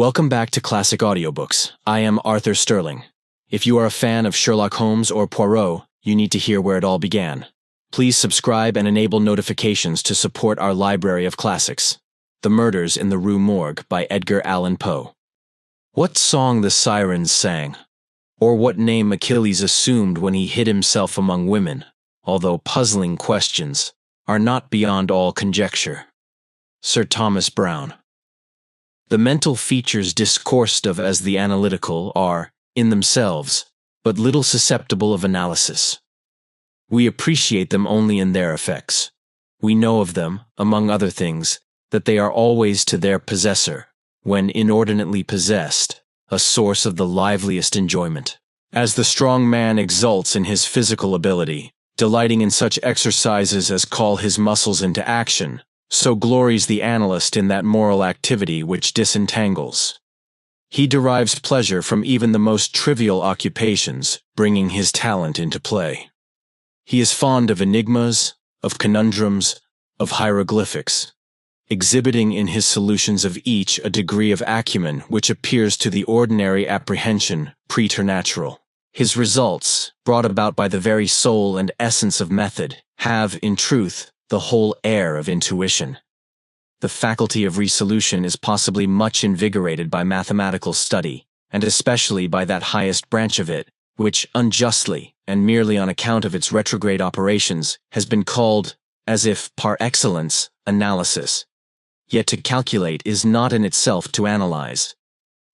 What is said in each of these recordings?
Welcome back to Classic Audiobooks. I am Arthur Sterling. If you are a fan of Sherlock Holmes or Poirot, you need to hear where it all began. Please subscribe and enable notifications to support our library of classics. The Murders in the Rue Morgue by Edgar Allan Poe. What song the sirens sang, or what name Achilles assumed when he hid himself among women, although puzzling questions, are not beyond all conjecture. Sir Thomas Browne. The mental features discoursed of as the analytical are, in themselves, but little susceptible of analysis. We appreciate them only in their effects. We know of them, among other things, that they are always to their possessor, when inordinately possessed, a source of the liveliest enjoyment. As the strong man exults in his physical ability, delighting in such exercises as call his muscles into action, so glories the analyst in that moral activity which disentangles. He derives pleasure from even the most trivial occupations, bringing his talent into play. He is fond of enigmas, of conundrums, of hieroglyphics, exhibiting in his solutions of each a degree of acumen which appears to the ordinary apprehension preternatural. His results, brought about by the very soul and essence of method, have, in truth, the whole air of intuition. The faculty of resolution is possibly much invigorated by mathematical study, and especially by that highest branch of it, which unjustly, and merely on account of its retrograde operations, has been called, as if par excellence, analysis. Yet to calculate is not in itself to analyze.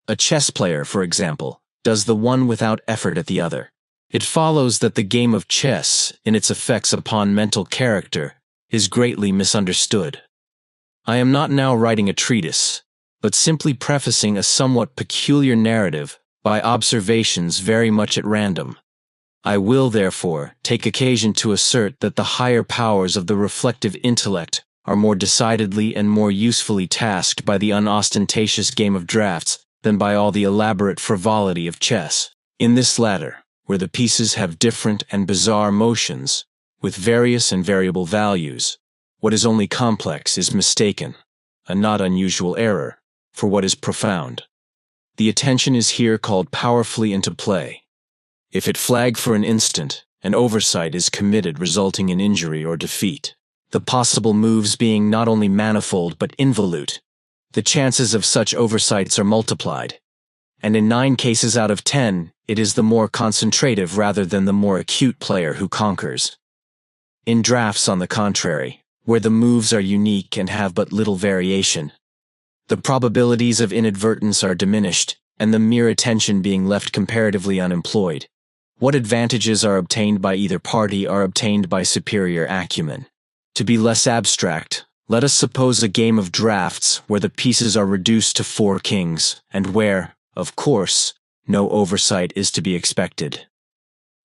A chess player, for example, does the one without effort at the other. It follows that the game of chess, in its effects upon mental character, is greatly misunderstood. I am not now writing a treatise, but simply prefacing a somewhat peculiar narrative by observations very much at random. I will, therefore, take occasion to assert that the higher powers of the reflective intellect are more decidedly and more usefully tasked by the unostentatious game of draughts than by all the elaborate frivolity of chess. In this latter, where the pieces have different and bizarre motions, with various and variable values, what is only complex is mistaken, a not unusual error, for what is profound. The attention is here called powerfully into play. If it flag for an instant, an oversight is committed resulting in injury or defeat. The possible moves being not only manifold but involute, the chances of such oversights are multiplied, and in 9 cases out of 10, it is the more concentrative rather than the more acute player who conquers. In drafts, on the contrary, where the moves are unique and have but little variation, the probabilities of inadvertence are diminished, and the mere attention being left comparatively unemployed. What advantages are obtained by either party are obtained by superior acumen. To be less abstract, let us suppose a game of draughts where the pieces are reduced to 4 kings, and where, of course, no oversight is to be expected.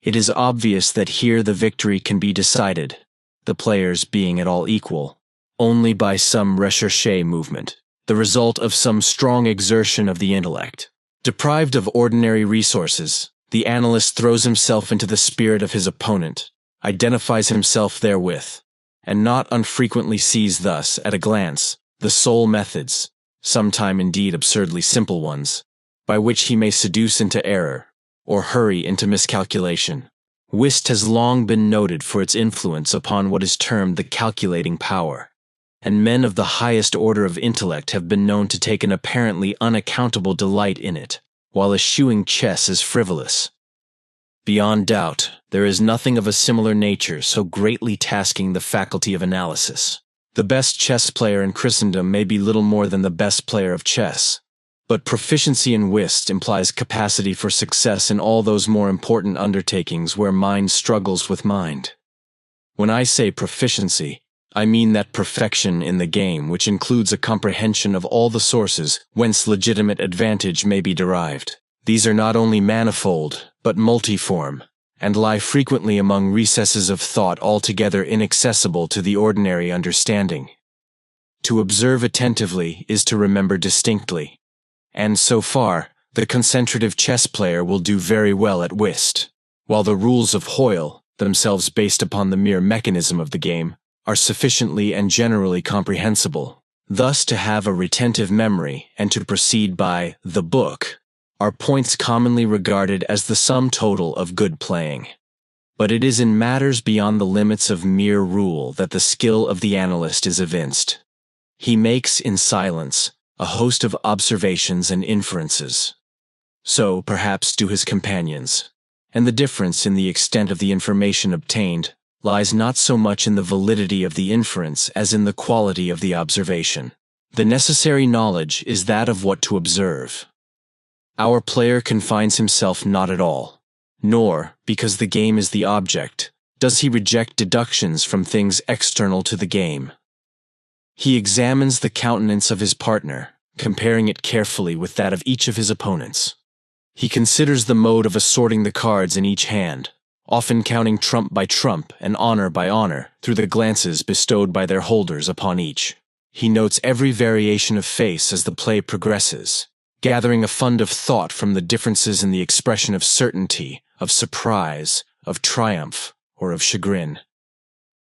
It is obvious that here the victory can be decided, the players being at all equal, only by some recherché movement, the result of some strong exertion of the intellect. Deprived of ordinary resources, the analyst throws himself into the spirit of his opponent, identifies himself therewith, and not unfrequently sees thus, at a glance, the sole methods, sometime indeed absurdly simple ones, by which he may seduce into error, or hurry into miscalculation. Whist has long been noted for its influence upon what is termed the calculating power, and men of the highest order of intellect have been known to take an apparently unaccountable delight in it, while eschewing chess as frivolous. Beyond doubt, there is nothing of a similar nature so greatly tasking the faculty of analysis. The best chess player in Christendom may be little more than the best player of chess, but proficiency in whist implies capacity for success in all those more important undertakings where mind struggles with mind. When I say proficiency, I mean that perfection in the game which includes a comprehension of all the sources whence legitimate advantage may be derived. These are not only manifold, but multiform, and lie frequently among recesses of thought altogether inaccessible to the ordinary understanding. To observe attentively is to remember distinctly, and so far, the concentrative chess player will do very well at whist, while the rules of Hoyle, themselves based upon the mere mechanism of the game, are sufficiently and generally comprehensible. Thus, to have a retentive memory and to proceed by the book are points commonly regarded as the sum total of good playing. But it is in matters beyond the limits of mere rule that the skill of the analyst is evinced. He makes, in silence, a host of observations and inferences. So, perhaps, do his companions. And the difference in the extent of the information obtained lies not so much in the validity of the inference as in the quality of the observation. The necessary knowledge is that of what to observe. Our player confines himself not at all, nor, because the game is the object, does he reject deductions from things external to the game. He examines the countenance of his partner, comparing it carefully with that of each of his opponents. He considers the mode of assorting the cards in each hand, often counting trump by trump and honor by honor through the glances bestowed by their holders upon each. He notes every variation of face as the play progresses, gathering a fund of thought from the differences in the expression of certainty, of surprise, of triumph, or of chagrin.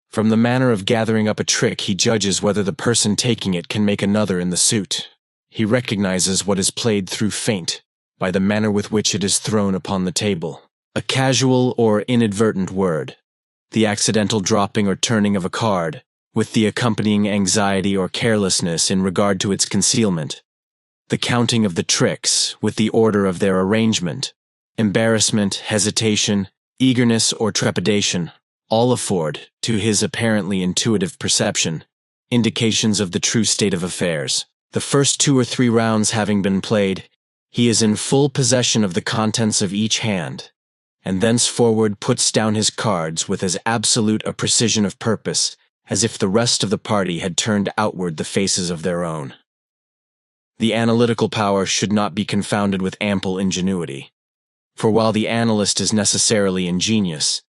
From the manner of gathering up a trick, he judges whether the person taking it can make another in the suit. He recognizes what is played through feint, by the manner with which it is thrown upon the table. A casual or inadvertent word, the accidental dropping or turning of a card, with the accompanying anxiety or carelessness in regard to its concealment, the counting of the tricks, with the order of their arrangement, embarrassment, hesitation, eagerness, or trepidation, all afford, to his apparently intuitive perception, indications of the true state of affairs. The first 2 or 3 rounds having been played, he is in full possession of the contents of each hand, and thenceforward puts down his cards with as absolute a precision of purpose as if the rest of the party had turned outward the faces of their own. The analytical power should not be confounded with ample ingenuity, for while the analyst is necessarily ingenious,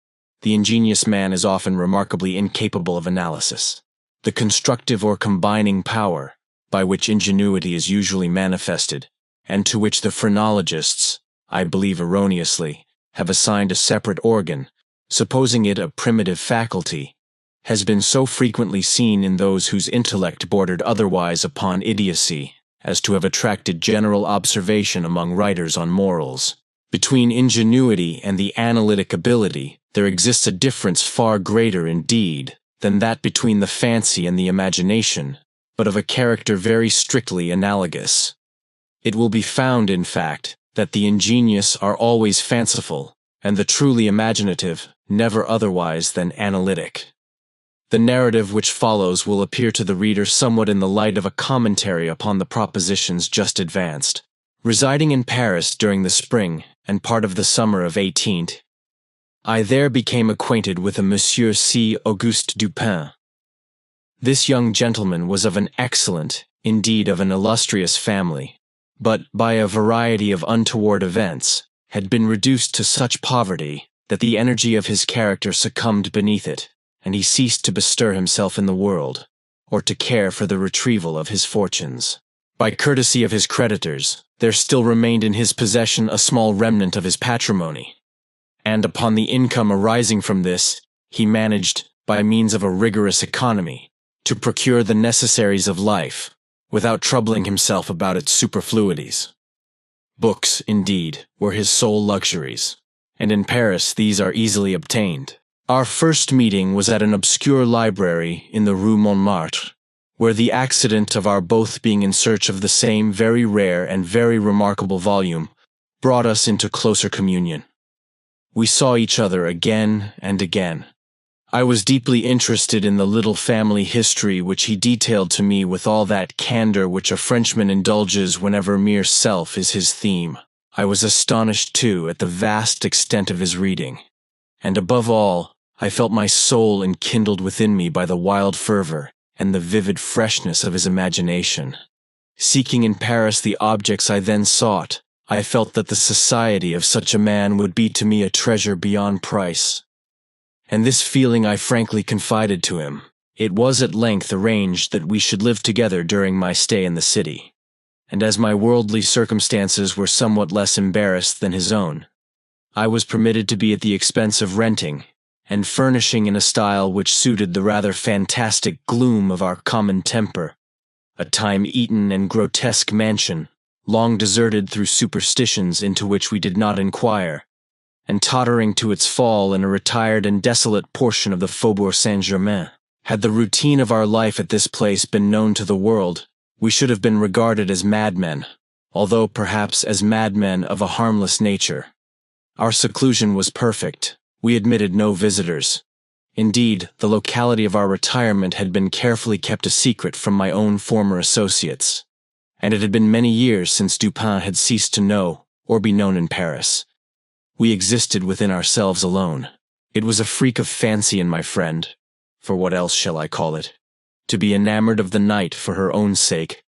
the ingenious man is often remarkably incapable of analysis. The constructive or combining power, by which ingenuity is usually manifested, and to which the phrenologists, I believe erroneously, have assigned a separate organ, supposing it a primitive faculty, has been so frequently seen in those whose intellect bordered otherwise upon idiocy as to have attracted general observation among writers on morals. Between ingenuity and the analytic ability, there exists a difference far greater indeed than that between the fancy and the imagination, but of a character very strictly analogous. It will be found, in fact, that the ingenious are always fanciful, and the truly imaginative never otherwise than analytic. The narrative which follows will appear to the reader somewhat in the light of a commentary upon the propositions just advanced. Residing in Paris during the spring and part of the summer of 18, I there became acquainted with a Monsieur C. Auguste Dupin. This young gentleman was of an excellent, indeed of an illustrious family, but, by a variety of untoward events, had been reduced to such poverty that the energy of his character succumbed beneath it, and he ceased to bestir himself in the world, or to care for the retrieval of his fortunes. By courtesy of his creditors, there still remained in his possession a small remnant of his patrimony, and upon the income arising from this, he managed, by means of a rigorous economy, to procure the necessaries of life, without troubling himself about its superfluities. Books, indeed, were his sole luxuries, and in Paris these are easily obtained. Our first meeting was at an obscure library in the Rue Montmartre, where the accident of our both being in search of the same very rare and very remarkable volume brought us into closer communion. We saw each other again and again. I was deeply interested in the little family history which he detailed to me with all that candor which a Frenchman indulges whenever mere self is his theme. I was astonished, too, at the vast extent of his reading, and above all, I felt my soul enkindled within me by the wild fervor and the vivid freshness of his imagination. Seeking in Paris the objects I then sought, I felt that the society of such a man would be to me a treasure beyond price. And this feeling I frankly confided to him. It was at length arranged that we should live together during my stay in the city, and as my worldly circumstances were somewhat less embarrassed than his own, I was permitted to be at the expense of renting and furnishing in a style which suited the rather fantastic gloom of our common temper, a time-eaten and grotesque mansion, long deserted through superstitions into which we did not inquire, and tottering to its fall in a retired and desolate portion of the Faubourg Saint-Germain. Had the routine of our life at this place been known to the world, we should have been regarded as madmen, although perhaps as madmen of a harmless nature. Our seclusion was perfect. We admitted no visitors. Indeed, the locality of our retirement had been carefully kept a secret from my own former associates, and it had been many years since Dupin had ceased to know or be known in Paris. We existed within ourselves alone. It was a freak of fancy in my friend, for what else shall I call it, to be enamored of the night for her own sake,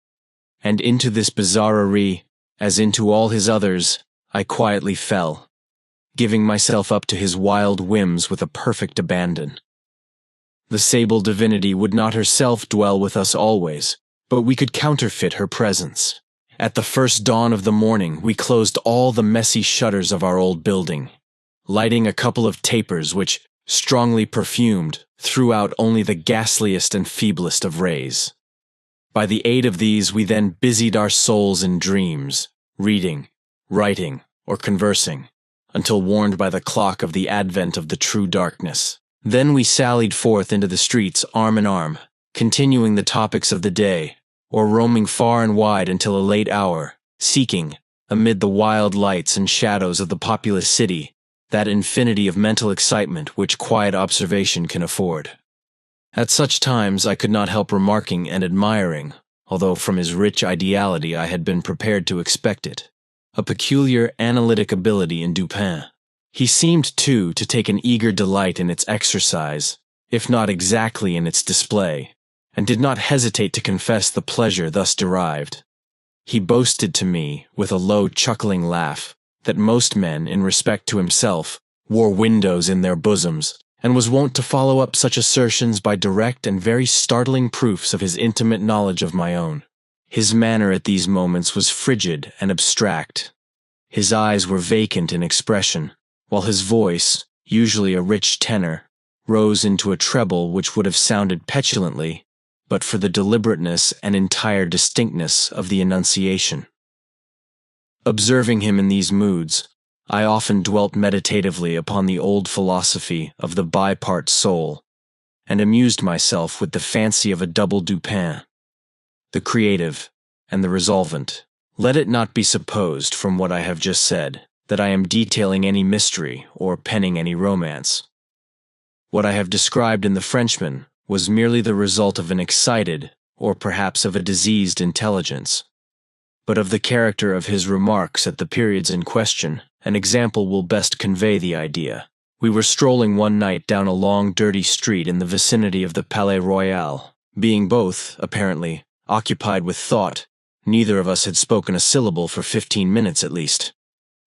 and into this bizarrerie, as into all his others, I quietly fell, giving myself up to his wild whims with a perfect abandon. The sable divinity would not herself dwell with us always, but we could counterfeit her presence. At the first dawn of the morning, we closed all the messy shutters of our old building, lighting a couple of tapers which, strongly perfumed, threw out only the ghastliest and feeblest of rays. By the aid of these, we then busied our souls in dreams, reading, writing, or conversing, until warned by the clock of the advent of the true darkness. Then we sallied forth into the streets arm in arm, continuing the topics of the day, or roaming far and wide until a late hour, seeking, amid the wild lights and shadows of the populous city, that infinity of mental excitement which quiet observation can afford. At such times I could not help remarking and admiring, although from his rich ideality I had been prepared to expect it, a peculiar analytic ability in Dupin. He seemed, too, to take an eager delight in its exercise, if not exactly in its display, and did not hesitate to confess the pleasure thus derived. He boasted to me, with a low chuckling laugh, that most men, in respect to himself, wore windows in their bosoms, and was wont to follow up such assertions by direct and very startling proofs of his intimate knowledge of my own. His manner at these moments was frigid and abstract. His eyes were vacant in expression, while his voice, usually a rich tenor, rose into a treble which would have sounded petulantly, but for the deliberateness and entire distinctness of the enunciation. Observing him in these moods, I often dwelt meditatively upon the old philosophy of the bipart soul, and amused myself with the fancy of a double Dupin, the creative and the resolvent. Let it not be supposed, from what I have just said, that I am detailing any mystery or penning any romance. What I have described in The Frenchman was merely the result of an excited, or perhaps of a diseased intelligence. But of the character of his remarks at the periods in question, an example will best convey the idea. We were strolling one night down a long, dirty street in the vicinity of the Palais Royal. Being both, apparently, occupied with thought, neither of us had spoken a syllable for 15 minutes at least.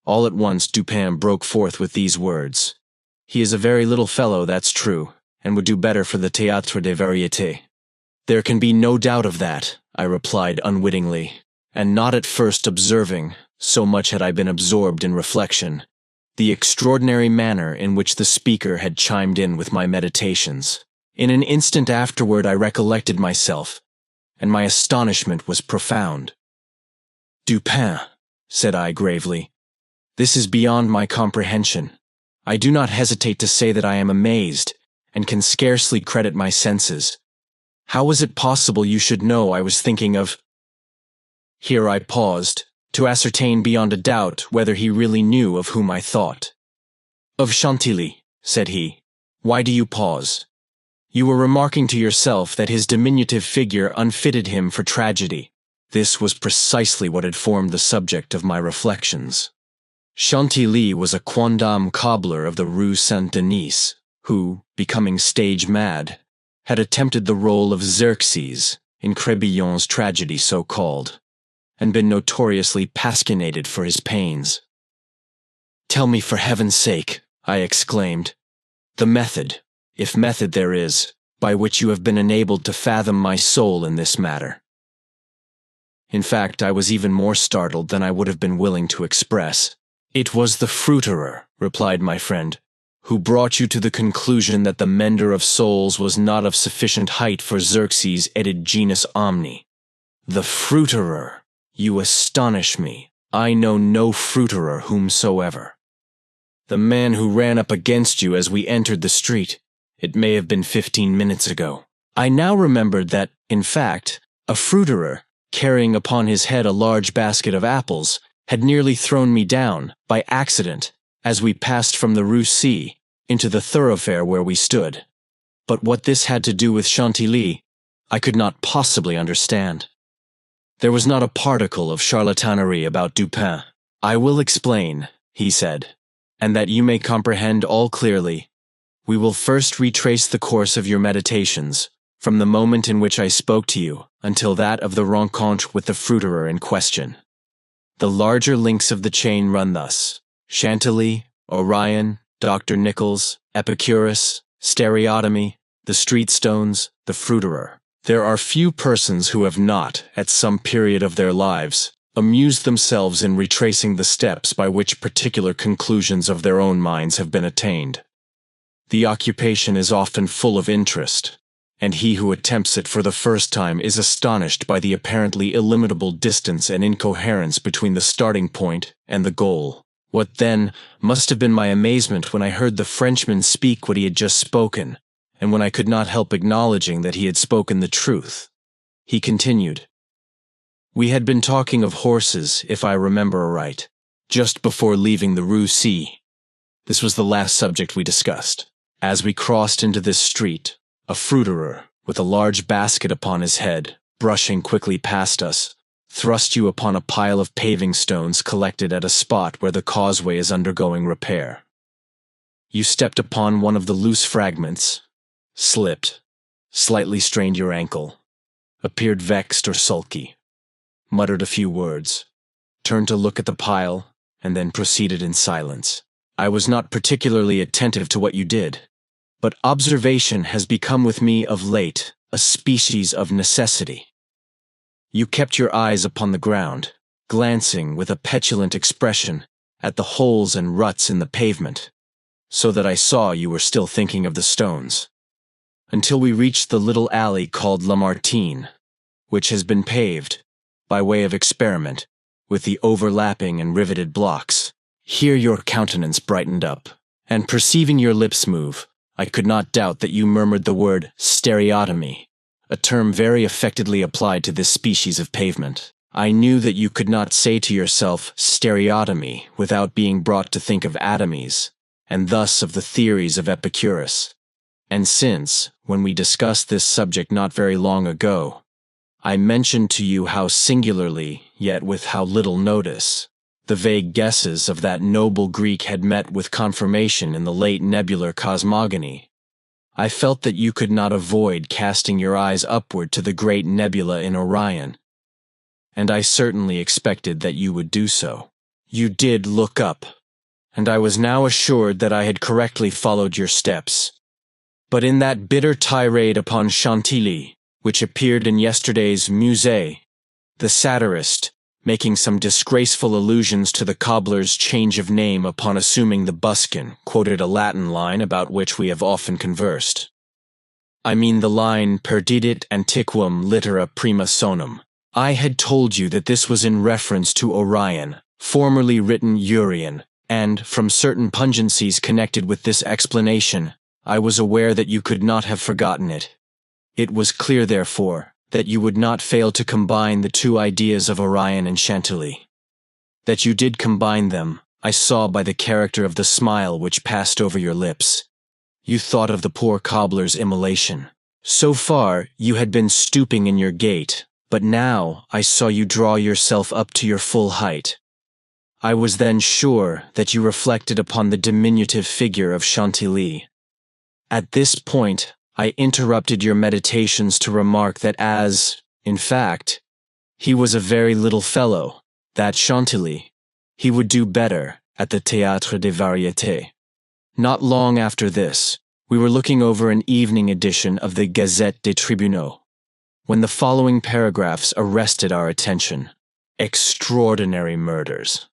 All at once Dupin broke forth with these words: "He is a very little fellow, that's true, and would do better for the Théâtre des Variétés." "There can be no doubt of that," I replied unwittingly, and not at first observing, so much had I been absorbed in reflection, the extraordinary manner in which the speaker had chimed in with my meditations. In an instant afterward I recollected myself, and my astonishment was profound. "Dupin," said I gravely, "this is beyond my comprehension. I do not hesitate to say that I am amazed, and can scarcely credit my senses. How was it possible you should know I was thinking of—" Here I paused, to ascertain beyond a doubt whether he really knew of whom I thought. "Of Chantilly," said he. "Why do you pause? You were remarking to yourself that his diminutive figure unfitted him for tragedy." This was precisely what had formed the subject of my reflections. Chantilly was a quondam cobbler of the Rue Saint-Denis, who, becoming stage mad, had attempted the role of Xerxes in Crébillon's tragedy so called, and been notoriously pasquinated for his pains. "Tell me for heaven's sake," I exclaimed, "the method, if method there is, by which you have been enabled to fathom my soul in this matter." In fact, I was even more startled than I would have been willing to express. "It was the fruiterer," replied my friend, "who brought you to the conclusion that the mender of souls was not of sufficient height for Xerxes' edit genus omni. The fruiterer! You astonish me. I know no fruiterer whomsoever. The man who ran up against you as we entered the street. It may have been 15 minutes ago. I now remembered that, in fact, a fruiterer, carrying upon his head a large basket of apples, had nearly thrown me down, by accident, as we passed from the Rue C into the thoroughfare where we stood. But what this had to do with Chantilly, I could not possibly understand. There was not a particle of charlatanerie about Dupin. I will explain, he said, and that you may comprehend all clearly, we will first retrace the course of your meditations, from the moment in which I spoke to you until that of the rencontre with the fruiterer in question. The larger links of the chain run thus: Chantilly, Orion, Dr. Nichols, Epicurus, stereotomy, the street stones, the fruiterer. There are few persons who have not, at some period of their lives, amused themselves in retracing the steps by which particular conclusions of their own minds have been attained. The occupation is often full of interest, and he who attempts it for the first time is astonished by the apparently illimitable distance and incoherence between the starting point and the goal. What, then, must have been my amazement when I heard the Frenchman speak what he had just spoken, and when I could not help acknowledging that he had spoken the truth. He continued, "We had been talking of horses, if I remember aright, just before leaving the Rue C. This was the last subject we discussed. As we crossed into this street, a fruiterer, with a large basket upon his head, brushing quickly past us, thrust you upon a pile of paving stones collected at a spot where the causeway is undergoing repair. You stepped upon one of the loose fragments, slipped, slightly strained your ankle, appeared vexed or sulky, muttered a few words, turned to look at the pile, and then proceeded in silence. I was not particularly attentive to what you did, but observation has become with me of late a species of necessity. You kept your eyes upon the ground, glancing with a petulant expression at the holes and ruts in the pavement, so that I saw you were still thinking of the stones, until we reached the little alley called Lamartine, which has been paved, by way of experiment, with the overlapping and riveted blocks. Here your countenance brightened up, and perceiving your lips move, I could not doubt that you murmured the word stereotomy, a term very affectedly applied to this species of pavement. I knew that you could not say to yourself stereotomy without being brought to think of atomies, and thus of the theories of Epicurus. And since, when we discussed this subject not very long ago, I mentioned to you how singularly, yet with how little notice, the vague guesses of that noble Greek had met with confirmation in the late nebular cosmogony, I felt that you could not avoid casting your eyes upward to the great nebula in Orion, and I certainly expected that you would do so. You did look up, and I was now assured that I had correctly followed your steps. But in that bitter tirade upon Chantilly, which appeared in yesterday's Musée, the satirist, making some disgraceful allusions to the cobbler's change of name upon assuming the buskin, quoted a Latin line about which we have often conversed. I mean the line perdidit antiquum littera prima sonum. I had told you that this was in reference to Orion, formerly written Urian, and, from certain pungencies connected with this explanation, I was aware that you could not have forgotten it. It was clear, therefore, that you would not fail to combine the two ideas of Orion and Chantilly. That you did combine them, I saw by the character of the smile which passed over your lips. You thought of the poor cobbler's immolation. So far, you had been stooping in your gait, but now I saw you draw yourself up to your full height. I was then sure that you reflected upon the diminutive figure of Chantilly. At this point, I interrupted your meditations to remark that as, in fact, he was a very little fellow, that Chantilly, he would do better at the Théâtre des Variétés. Not long after this, we were looking over an evening edition of the Gazette des Tribunaux, when the following paragraphs arrested our attention. Extraordinary murders.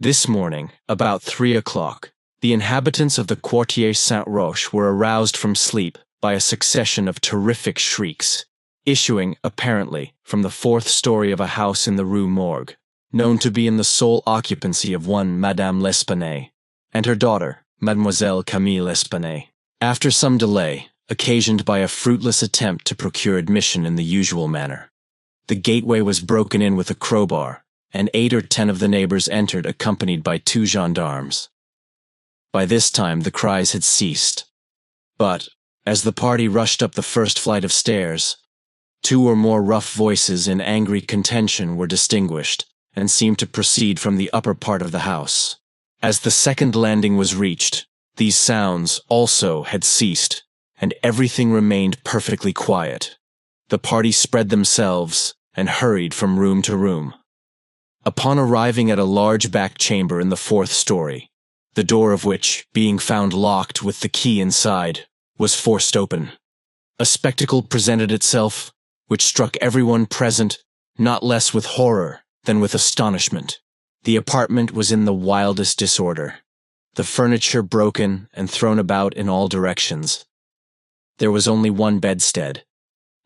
This morning, about 3 o'clock, the inhabitants of the Quartier Saint-Roch were aroused from sleep by a succession of terrific shrieks. issuing, apparently, from the fourth story of a house in the Rue Morgue, known to be in the sole occupancy of one Madame L'Espanaye, and her daughter, Mademoiselle Camille L'Espanaye. After some delay, occasioned by a fruitless attempt to procure admission in the usual manner, the gateway was broken in with a crowbar, and 8 or 10 of the neighbors entered accompanied by 2 gendarmes. By this time the cries had ceased, but, as the party rushed up the first flight of stairs, 2 or more rough voices in angry contention were distinguished, and seemed to proceed from the upper part of the house. As the second landing was reached, these sounds also had ceased, and everything remained perfectly quiet. The party spread themselves and hurried from room to room. Upon arriving at a large back chamber in the 4th story, the door of which, being found locked with the key inside, was forced open, a spectacle presented itself which struck everyone present not less with horror than with astonishment. The apartment was in the wildest disorder, the furniture broken and thrown about in all directions. There was only one bedstead,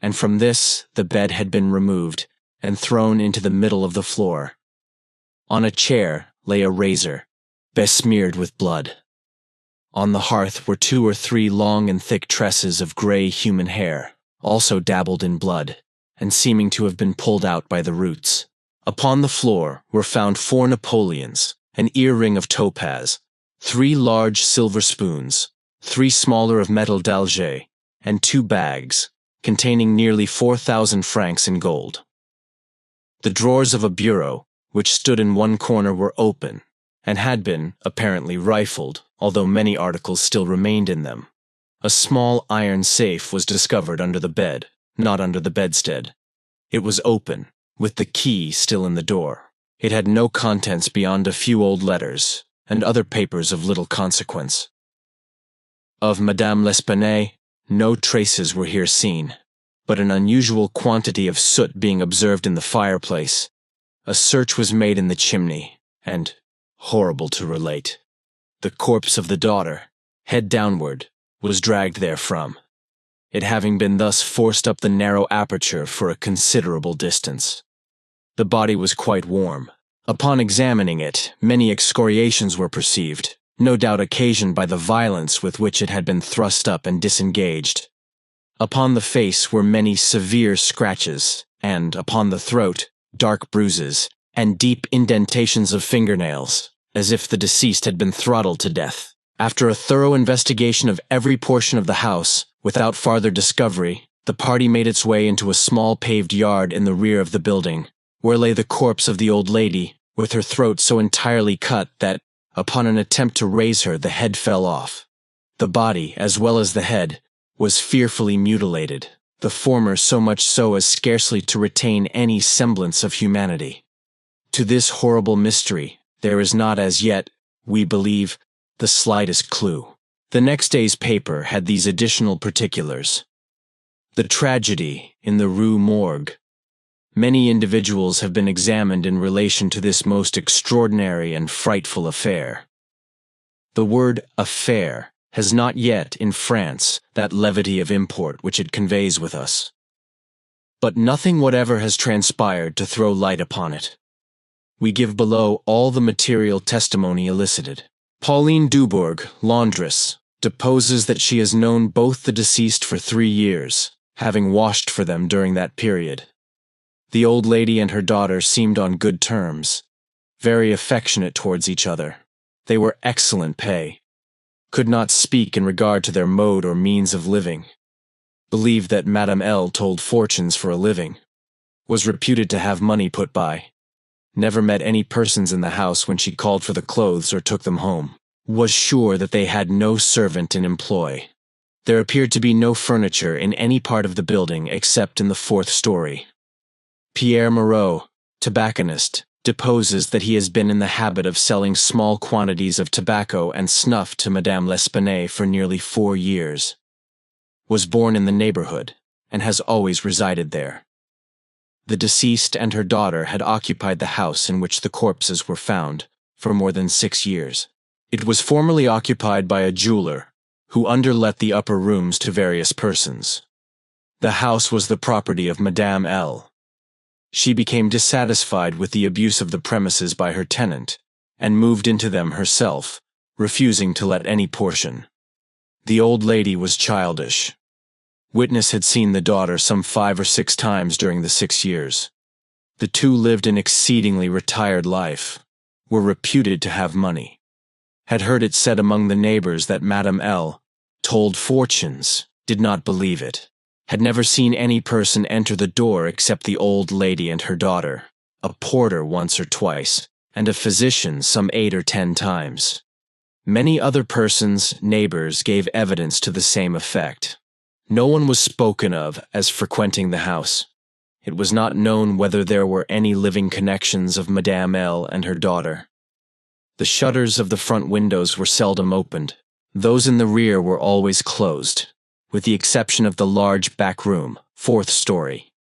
and from this the bed had been removed and thrown into the middle of the floor. On a chair lay a razor, besmeared with blood. On the hearth were 2 or 3 long and thick tresses of gray human hair, also dabbled in blood, and seeming to have been pulled out by the roots. Upon the floor were found 4 napoleons, an earring of topaz, 3 large silver spoons, 3 smaller of metal d'Alger, and 2 bags, containing nearly 4,000 francs in gold. The drawers of a bureau, which stood in one corner, were open, and had been, apparently, rifled, although many articles still remained in them. A small iron safe was discovered under the bed, not under the bedstead. It was open, with the key still in the door. It had no contents beyond a few old letters, and other papers of little consequence. Of Madame L'Espanaye, no traces were here seen, but an unusual quantity of soot being observed in the fireplace, a search was made in the chimney, and, horrible to relate, the corpse of the daughter, head downward, was dragged therefrom, it having been thus forced up the narrow aperture for a considerable distance. The body was quite warm. Upon examining it, many excoriations were perceived, no doubt occasioned by the violence with which it had been thrust up and disengaged. Upon the face were many severe scratches, and, upon the throat, dark bruises, and deep indentations of fingernails, as if the deceased had been throttled to death. After a thorough investigation of every portion of the house, without farther discovery, the party made its way into a small paved yard in the rear of the building, where lay the corpse of the old lady, with her throat so entirely cut that, upon an attempt to raise her, the head fell off. The body, as well as the head, was fearfully mutilated, the former so much so as scarcely to retain any semblance of humanity. To this horrible mystery there is not as yet, we believe, the slightest clue. The next day's paper had these additional particulars. The tragedy in the Rue Morgue. Many individuals have been examined in relation to this most extraordinary and frightful affair. The word affair has not yet, in France, that levity of import which it conveys with us. But nothing whatever has transpired to throw light upon it. We give below all the material testimony elicited. Pauline Dubourg, laundress, deposes that she has known both the deceased for 3 years, having washed for them during that period. The old lady and her daughter seemed on good terms, very affectionate towards each other. They were excellent pay, could not speak in regard to their mode or means of living, believed that Madame L. told fortunes for a living, was reputed to have money put by, never met any persons in the house when she called for the clothes or took them home, was sure that they had no servant in employ. There appeared to be no furniture in any part of the building except in the 4th story. Pierre Moreau, tobacconist, deposes that he has been in the habit of selling small quantities of tobacco and snuff to Madame L'Espanaye for nearly 4 years. Was born in the neighborhood, and has always resided there. The deceased and her daughter had occupied the house in which the corpses were found for more than 6 years. It was formerly occupied by a jeweler, who underlet the upper rooms to various persons. The house was the property of Madame L. She became dissatisfied with the abuse of the premises by her tenant, and moved into them herself, refusing to let any portion. The old lady was childish. Witness had seen the daughter some 5 or 6 times during the 6 years. The two lived an exceedingly retired life, were reputed to have money, had heard it said among the neighbors that Madame L. told fortunes, did not believe it, had never seen any person enter the door except the old lady and her daughter, a porter once or twice, and a physician some 8 or 10 times. Many other persons, neighbors, gave evidence to the same effect. No one was spoken of as frequenting the house. It was not known whether there were any living connections of Madame L. and her daughter. The shutters of the front windows were seldom opened. Those in the rear were always closed, with the exception of the large back room, 4th story.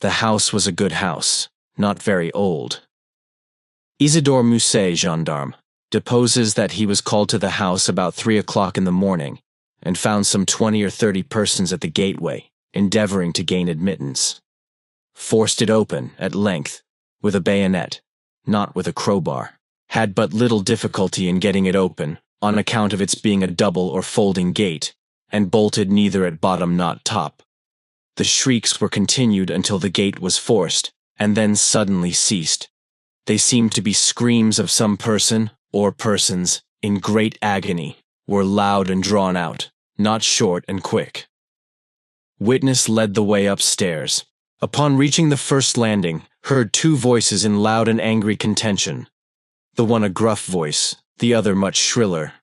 The house was a good house, not very old. Isidore Musset, gendarme, deposes that he was called to the house about 3 o'clock in the morning and found some 20 or 30 persons at the gateway, endeavoring to gain admittance. Forced it open, at length, with a bayonet, not with a crowbar. Had but little difficulty in getting it open, on account of its being a double or folding gate, and bolted neither at bottom nor top. The shrieks were continued until the gate was forced, and then suddenly ceased. They seemed to be screams of some person, or persons, in great agony, were loud and drawn out, not short and quick. Witness led the way upstairs. Upon reaching the first landing, heard 2 voices in loud and angry contention. The one a gruff voice, the other much shriller.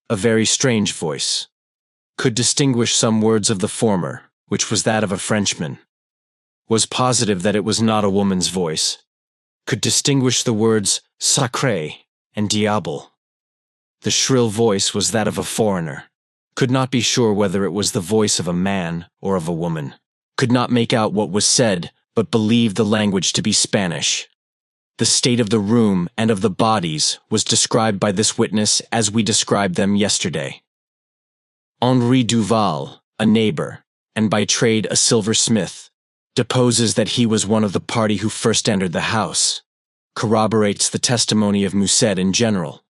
A very strange voice. Could distinguish some words of the former, which was that of a Frenchman. Was positive that it was not a woman's voice. Could distinguish the words sacré and diable. The shrill voice was that of a foreigner. Could not be sure whether it was the voice of a man or of a woman. Could not make out what was said, but believed the language to be Spanish. The state of the room and of the bodies was described by this witness as we described them yesterday. Henri Duval, a neighbor, and by trade a silversmith, deposes that he was one of the party who first entered the house, corroborates the testimony of Musset in general.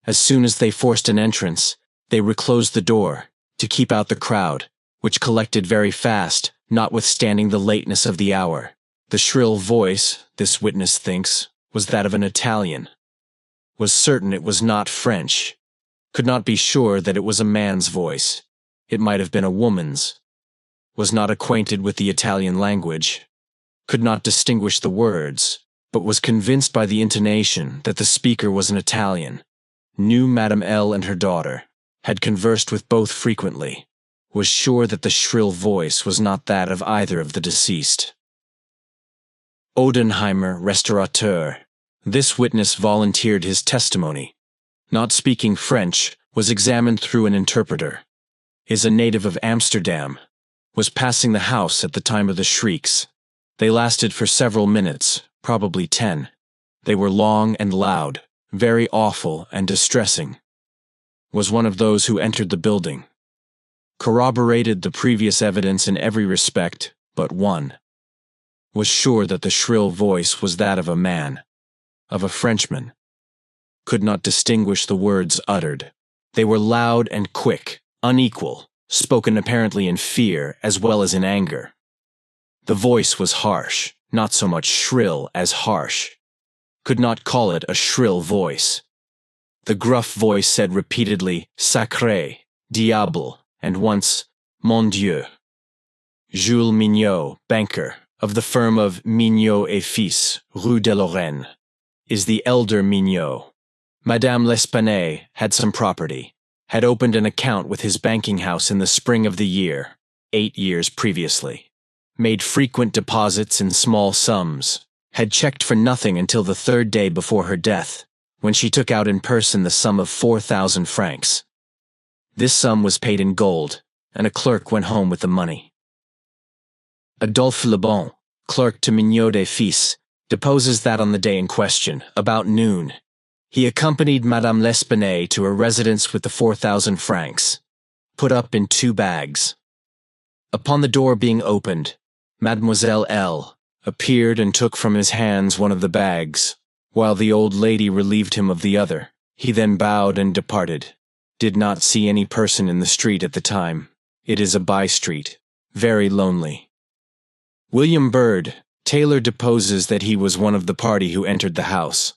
As soon as they forced an entrance, they reclosed the door, to keep out the crowd, which collected very fast, notwithstanding the lateness of the hour. The shrill voice, this witness thinks, was that of an Italian. Was certain it was not French. Could not be sure that it was a man's voice. It might have been a woman's. Was not acquainted with the Italian language. Could not distinguish the words, but was convinced by the intonation that the speaker was an Italian. Knew Madame L. and her daughter. Had conversed with both frequently. Was sure that the shrill voice was not that of either of the deceased. Odenheimer, restaurateur. This witness volunteered his testimony. Not speaking French, was examined through an interpreter. Is a native of Amsterdam. Was passing the house at the time of the shrieks. They lasted for several minutes, probably 10. They were long and loud, very awful and distressing. Was one of those who entered the building. Corroborated the previous evidence in every respect but one. Was sure that the shrill voice was that of a man, of a Frenchman. Could not distinguish the words uttered. They were loud and quick, unequal, spoken apparently in fear as well as in anger. The voice was harsh, not so much shrill as harsh. Could not call it a shrill voice. The gruff voice said repeatedly, sacré, diable, and once, mon Dieu. Jules Mignot, banker, of the firm of Mignot et Fils, Rue de Lorraine, is the elder Mignot. Madame L'Espanaye had some property, had opened an account with his banking house in the spring of the year, 8 years previously, made frequent deposits in small sums, had checked for nothing until the 3rd day before her death, when she took out in person the sum of 4,000 francs. This sum was paid in gold, and a clerk went home with the money. Adolphe Lebon, clerk to Mignot et Fils, deposes that on the day in question, about noon, he accompanied Madame L'Espanaye to her residence with the 4,000 francs, put up in 2 bags. Upon the door being opened, Mademoiselle L. appeared and took from his hands one of the bags, while the old lady relieved him of the other. He then bowed and departed. Did not see any person in the street at the time. It is a by-street. Very lonely. William Byrd, Taylor, deposes that he was one of the party who entered the house.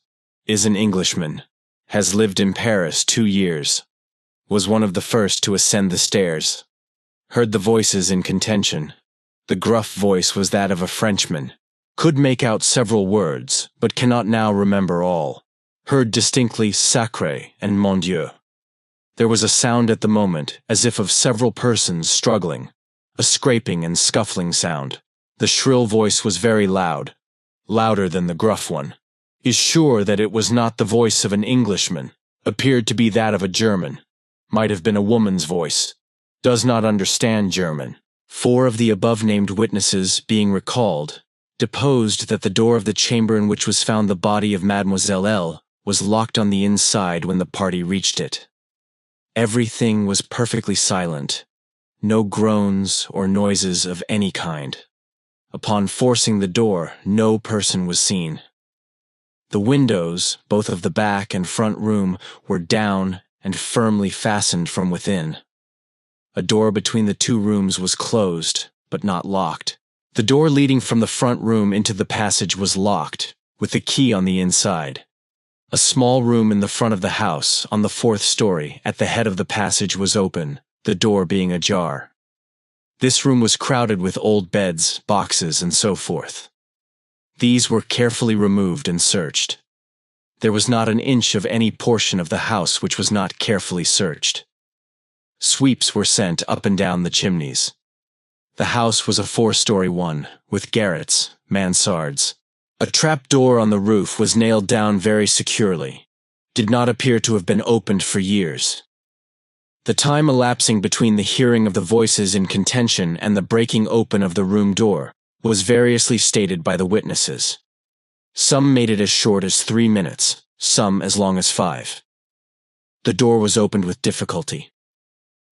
Is an Englishman. Has lived in Paris 2 years. Was one of the first to ascend the stairs. Heard the voices in contention. The gruff voice was that of a Frenchman. Could make out several words, but cannot now remember all. Heard distinctly sacré and mon Dieu. There was a sound at the moment, as if of several persons struggling. A scraping and scuffling sound. The shrill voice was very loud. Louder than the gruff one. Is sure that it was not the voice of an Englishman. Appeared to be that of a German. Might have been a woman's voice. Does not understand German. 4 of the above-named witnesses, being recalled, deposed that the door of the chamber in which was found the body of Mademoiselle L. was locked on the inside when the party reached it. Everything was perfectly silent. No groans or noises of any kind. Upon forcing the door, no person was seen. The windows, both of the back and front room, were down and firmly fastened from within. A door between the 2 rooms was closed, but not locked. The door leading from the front room into the passage was locked, with the key on the inside. A small room in the front of the house, on the 4th story, at the head of the passage was open, the door being ajar. This room was crowded with old beds, boxes, and so forth. These were carefully removed and searched. There was not an inch of any portion of the house which was not carefully searched. Sweeps were sent up and down the chimneys. The house was a 4-story one, with garrets, mansards. A trap-door on the roof was nailed down very securely. Did not appear to have been opened for years. The time elapsing between the hearing of the voices in contention and the breaking open of the room door was variously stated by the witnesses. Some made it as short as 3 minutes, some as long as 5. The door was opened with difficulty.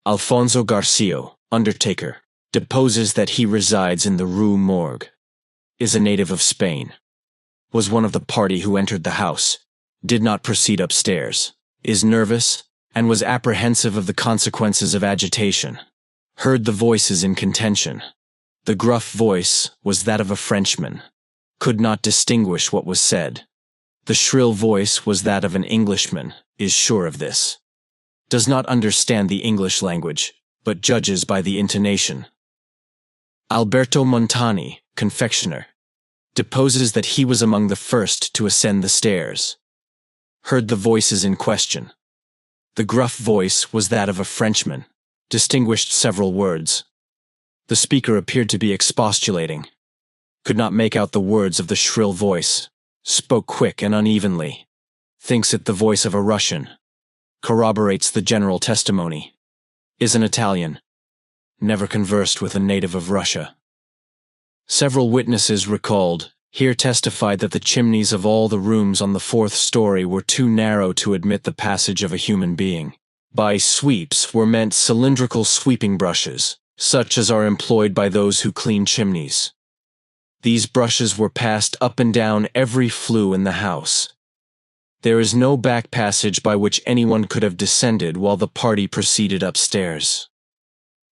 Alfonso Garcio, undertaker, deposes that he resides in the Rue Morgue. Is a native of Spain. Was one of the party who entered the house. Did not proceed upstairs. Is nervous, and was apprehensive of the consequences of agitation. Heard the voices in contention. The gruff voice was that of a Frenchman. Could not distinguish what was said. The shrill voice was that of an Englishman, is sure of this. Does not understand the English language, but judges by the intonation. Alberto Montani, confectioner, deposes that he was among the first to ascend the stairs. Heard the voices in question. The gruff voice was that of a Frenchman, distinguished several words. The speaker appeared to be expostulating. Could not make out the words of the shrill voice. Spoke quick and unevenly. Thinks it the voice of a Russian. Corroborates the general testimony. Is an Italian. Never conversed with a native of Russia. Several witnesses recalled here testified that the chimneys of all the rooms on the 4th story were too narrow to admit the passage of a human being. By sweeps were meant cylindrical sweeping brushes, such as are employed by those who clean chimneys. These brushes were passed up and down every flue in the house. There is no back passage by which anyone could have descended while the party proceeded upstairs.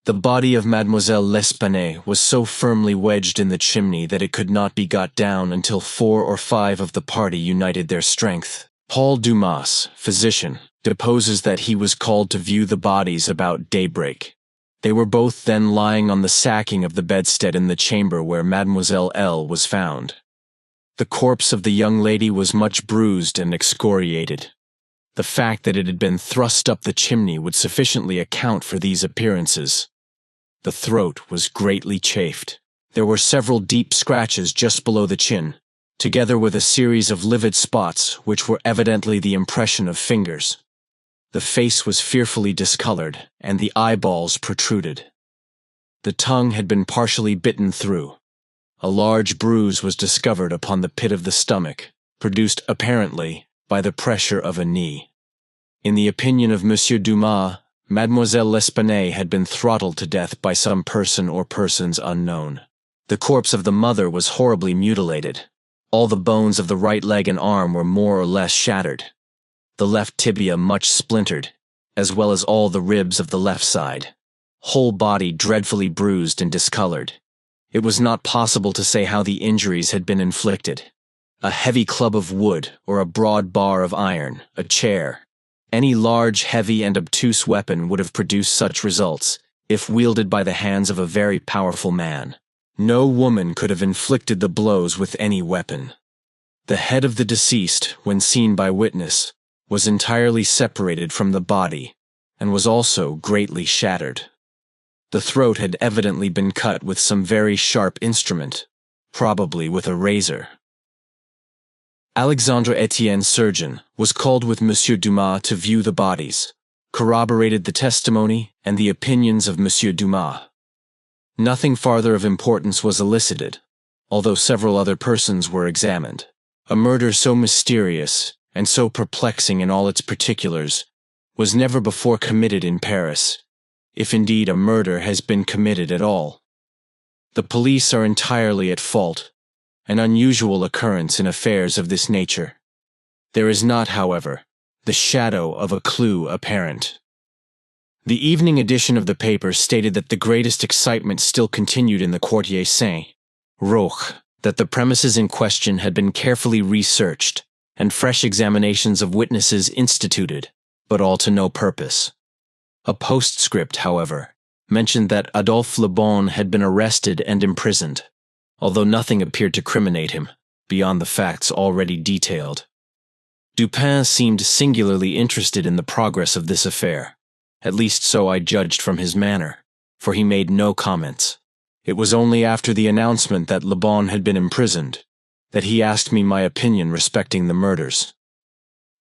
The body of Mademoiselle L'Espanaye was so firmly wedged in the chimney that it could not be got down until 4 or 5 of the party united their strength. Paul Dumas, physician, deposes that he was called to view the bodies about daybreak. They were both then lying on the sacking of the bedstead in the chamber where Mademoiselle L. was found. The corpse of the young lady was much bruised and excoriated. The fact that it had been thrust up the chimney would sufficiently account for these appearances. The throat was greatly chafed. There were several deep scratches just below the chin, together with a series of livid spots which were evidently the impression of fingers. The face was fearfully discolored, and the eyeballs protruded. The tongue had been partially bitten through. A large bruise was discovered upon the pit of the stomach, produced apparently by the pressure of a knee. In the opinion of M. Dumas, Mademoiselle L'Espanaye had been throttled to death by some person or persons unknown. The corpse of the mother was horribly mutilated. All the bones of the right leg and arm were more or less shattered. The left tibia much splintered, as well as all the ribs of the left side. Whole body dreadfully bruised and discolored. It was not possible to say how the injuries had been inflicted. A heavy club of wood, or a broad bar of iron, a chair, any large, heavy, and obtuse weapon would have produced such results, if wielded by the hands of a very powerful man. No woman could have inflicted the blows with any weapon. The head of the deceased, when seen by witness, was entirely separated from the body, and was also greatly shattered. The throat had evidently been cut with some very sharp instrument, probably with a razor. Alexandre Etienne, surgeon, was called with Monsieur Dumas to view the bodies, corroborated the testimony and the opinions of Monsieur Dumas. Nothing farther of importance was elicited, although several other persons were examined. A murder so mysterious and so perplexing in all its particulars was never before committed in Paris, if indeed a murder has been committed at all. The police are entirely at fault, an unusual occurrence in affairs of this nature. There is not, however, the shadow of a clue apparent. The evening edition of the paper stated that the greatest excitement still continued in the Quartier Saint-Roch, that the premises in question had been carefully researched, and fresh examinations of witnesses instituted, but all to no purpose. A postscript, however, mentioned that Adolphe Le Bon had been arrested and imprisoned, although nothing appeared to criminate him, beyond the facts already detailed. Dupin seemed singularly interested in the progress of this affair. At least so I judged from his manner, for he made no comments. It was only after the announcement that Le Bon had been imprisoned that he asked me my opinion respecting the murders.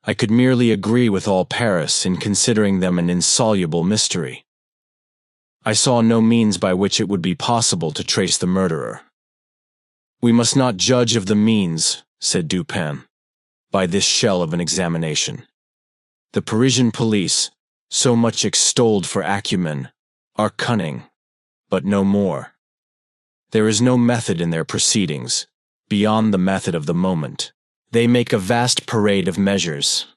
I could merely agree with all Paris in considering them an insoluble mystery. I saw no means by which it would be possible to trace the murderer. "We must not judge of the means," said Dupin, "by this shell of an examination. The Parisian police, so much extolled for acumen, are cunning, but no more. There is no method in their proceedings, beyond the method of the moment. They make a vast parade of measures,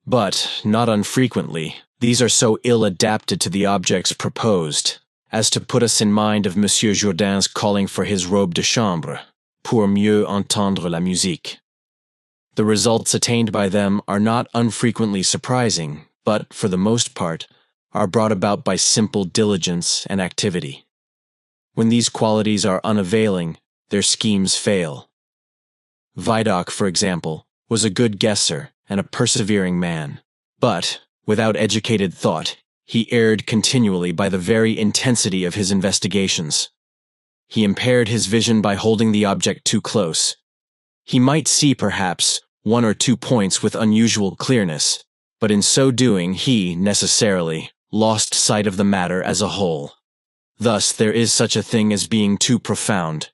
but, not unfrequently, these are so ill adapted to the objects proposed as to put us in mind of Monsieur Jourdain's calling for his robe de chambre, pour mieux entendre la musique. The results attained by them are not unfrequently surprising, but, for the most part, are brought about by simple diligence and activity. When these qualities are unavailing, their schemes fail. Vidocq, for example, was a good guesser and a persevering man, but, without educated thought, he erred continually by the very intensity of his investigations. He impaired his vision by holding the object too close. He might see, perhaps, one or two points with unusual clearness, but in so doing he, necessarily, lost sight of the matter as a whole. Thus there is such a thing as being too profound.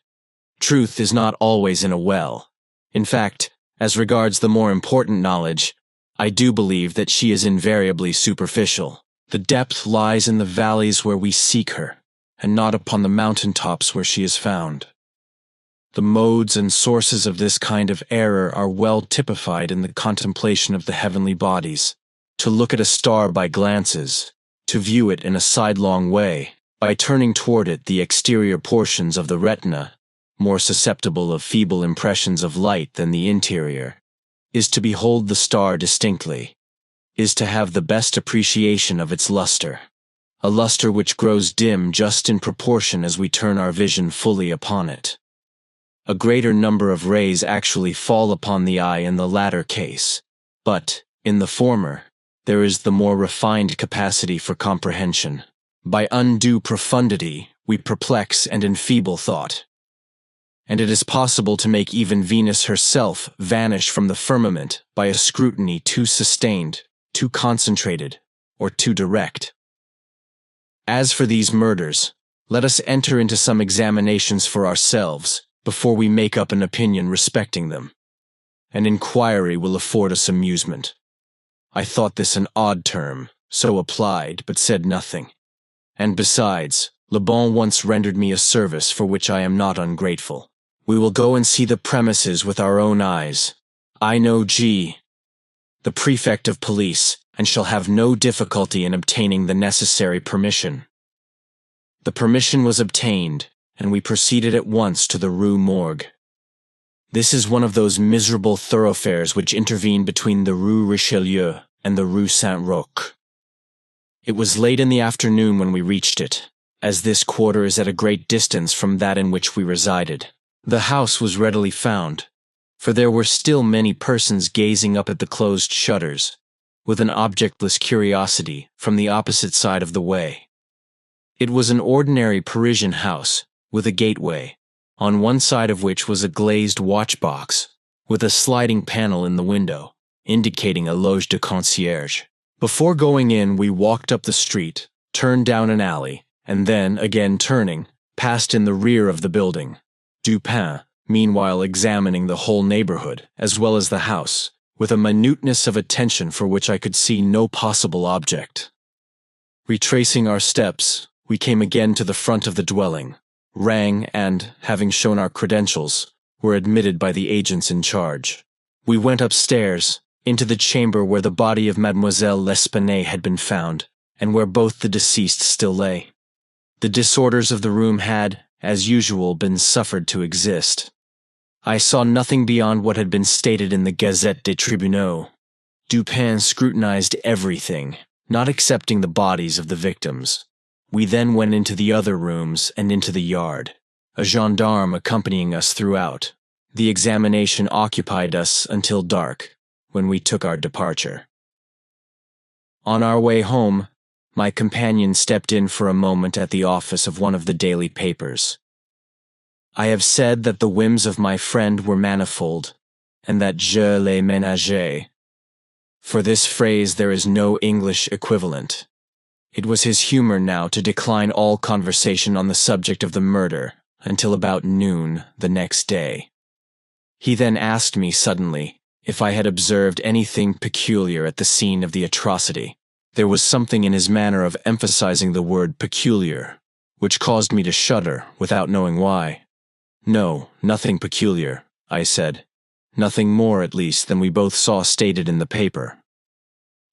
Truth is not always in a well. In fact, as regards the more important knowledge, I do believe that she is invariably superficial. The depth lies in the valleys where we seek her, and not upon the mountain tops where she is found. The modes and sources of this kind of error are well typified in the contemplation of the heavenly bodies. To look at a star by glances, to view it in a sidelong way, by turning toward it the exterior portions of the retina, more susceptible of feeble impressions of light than the interior, is to behold the star distinctly, is to have the best appreciation of its luster, a luster which grows dim just in proportion as we turn our vision fully upon it. A greater number of rays actually fall upon the eye in the latter case, but, in the former, there is the more refined capacity for comprehension. By undue profundity, we perplex and enfeeble thought, and it is possible to make even Venus herself vanish from the firmament by a scrutiny too sustained, too concentrated, or too direct. As for these murders, let us enter into some examinations for ourselves before we make up an opinion respecting them. An inquiry will afford us amusement. I thought this an odd term, so applied, but said nothing. And besides, Le Bon once rendered me a service for which I am not ungrateful. We will go and see the premises with our own eyes. I know G, the prefect of police, and shall have no difficulty in obtaining the necessary permission. The permission was obtained, and we proceeded at once to the Rue Morgue. This is one of those miserable thoroughfares which intervene between the Rue Richelieu and the Rue Saint-Roch. It was late in the afternoon when we reached it, as this quarter is at a great distance from that in which we resided. The house was readily found, for there were still many persons gazing up at the closed shutters, with an objectless curiosity, from the opposite side of the way. It was an ordinary Parisian house, with a gateway, on one side of which was a glazed watch-box, with a sliding panel in the window, indicating a loge de concierge. Before going in, we walked up the street, turned down an alley, and then, again turning, passed in the rear of the building. Dupin, meanwhile examining the whole neighborhood, as well as the house, with a minuteness of attention for which I could see no possible object. Retracing our steps, we came again to the front of the dwelling, rang, and, having shown our credentials, were admitted by the agents in charge. We went upstairs, into the chamber where the body of Mademoiselle L'Espanaye had been found, and where both the deceased still lay. The disorders of the room had, as usual, been suffered to exist. I saw nothing beyond what had been stated in the Gazette des Tribunaux. Dupin scrutinized everything, not excepting the bodies of the victims. We then went into the other rooms and into the yard, a gendarme accompanying us throughout. The examination occupied us until dark, when we took our departure. On our way home, my companion stepped in for a moment at the office of one of the daily papers. I have said that the whims of my friend were manifold, and that je les ménageais. For this phrase there is no English equivalent. It was his humor now to decline all conversation on the subject of the murder until about noon the next day. He then asked me suddenly if I had observed anything peculiar at the scene of the atrocity. There was something in his manner of emphasizing the word peculiar, which caused me to shudder without knowing why. No, nothing peculiar, I said. Nothing more, at least, than we both saw stated in the paper.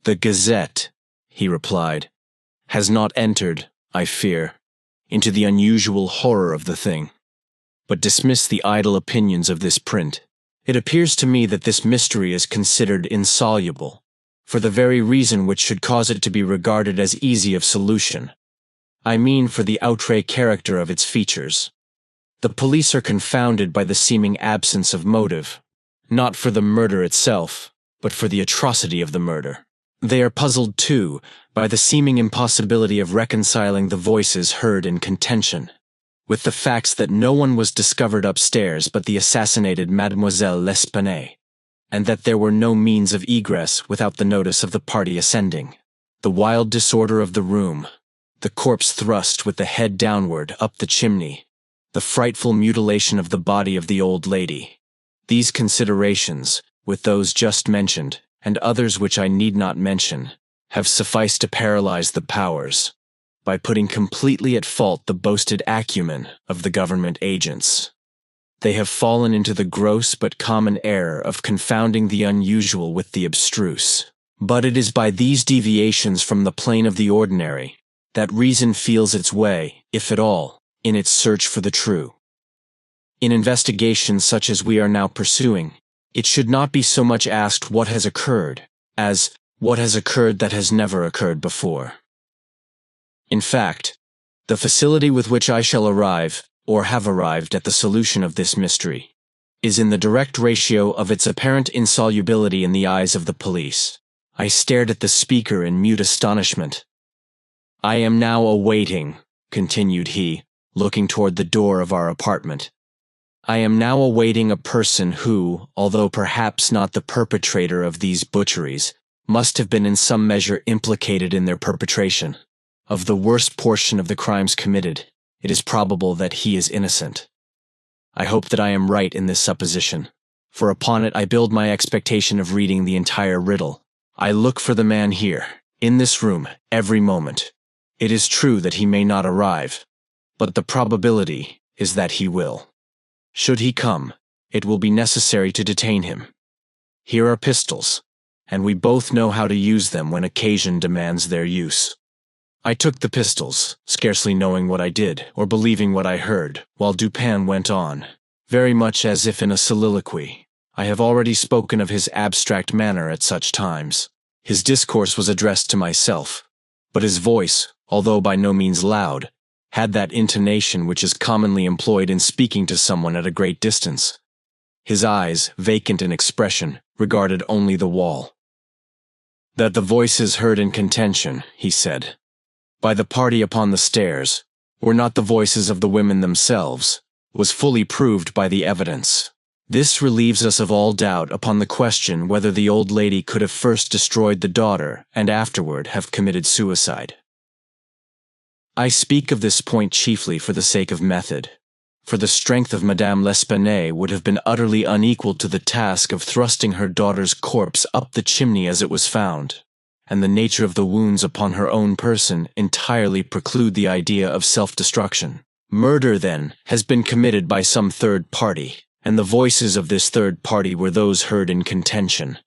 The Gazette, he replied, has not entered, I fear, into the unusual horror of the thing. But dismiss the idle opinions of this print. It appears to me that this mystery is considered insoluble, for the very reason which should cause it to be regarded as easy of solution. I mean for the outre character of its features. The police are confounded by the seeming absence of motive, not for the murder itself, but for the atrocity of the murder. They are puzzled, too, by the seeming impossibility of reconciling the voices heard in contention with the facts that no one was discovered upstairs but the assassinated Mademoiselle L'Espanaye, and that there were no means of egress without the notice of the party ascending. The wild disorder of the room, the corpse thrust with the head downward up the chimney, the frightful mutilation of the body of the old lady. These considerations, with those just mentioned, and others which I need not mention, have sufficed to paralyze the powers, by putting completely at fault the boasted acumen of the government agents. They have fallen into the gross but common error of confounding the unusual with the abstruse. But it is by these deviations from the plane of the ordinary that reason feels its way, if at all, in its search for the true. In investigations such as we are now pursuing, it should not be so much asked what has occurred, as what has occurred that has never occurred before. In fact, the facility with which I shall arrive, or have arrived at the solution of this mystery, is in the direct ratio of its apparent insolubility in the eyes of the police. I stared at the speaker in mute astonishment. I am now awaiting, continued he, looking toward the door of our apartment. I am now awaiting a person who, although perhaps not the perpetrator of these butcheries, must have been in some measure implicated in their perpetration. Of the worst portion of the crimes committed, it is probable that he is innocent. I hope that I am right in this supposition, for upon it I build my expectation of reading the entire riddle. I look for the man here, In this room, every moment. It is true that he may not arrive, but the probability is that he will. Should he come, it will be necessary to detain him. Here are pistols, and we both know how to use them when occasion demands their use. I took the pistols, scarcely knowing what I did or believing what I heard, while Dupin went on, very much as if in a soliloquy. I have already spoken of his abstract manner at such times. His discourse was addressed to myself, but his voice, although by no means loud, had that intonation which is commonly employed in speaking to someone at a great distance. His eyes, vacant in expression, regarded only the wall. That the voices heard in contention, he said, by the party upon the stairs, were not the voices of the women themselves, was fully proved by the evidence. This relieves us of all doubt upon the question whether the old lady could have first destroyed the daughter and afterward have committed suicide. I speak of this point chiefly for the sake of method, for the strength of Madame L'Espanaye would have been utterly unequal to the task of thrusting her daughter's corpse up the chimney as it was found, and the nature of the wounds upon her own person entirely preclude the idea of self-destruction. Murder, then, has been committed by some third party, and the voices of this third party were those heard in contention.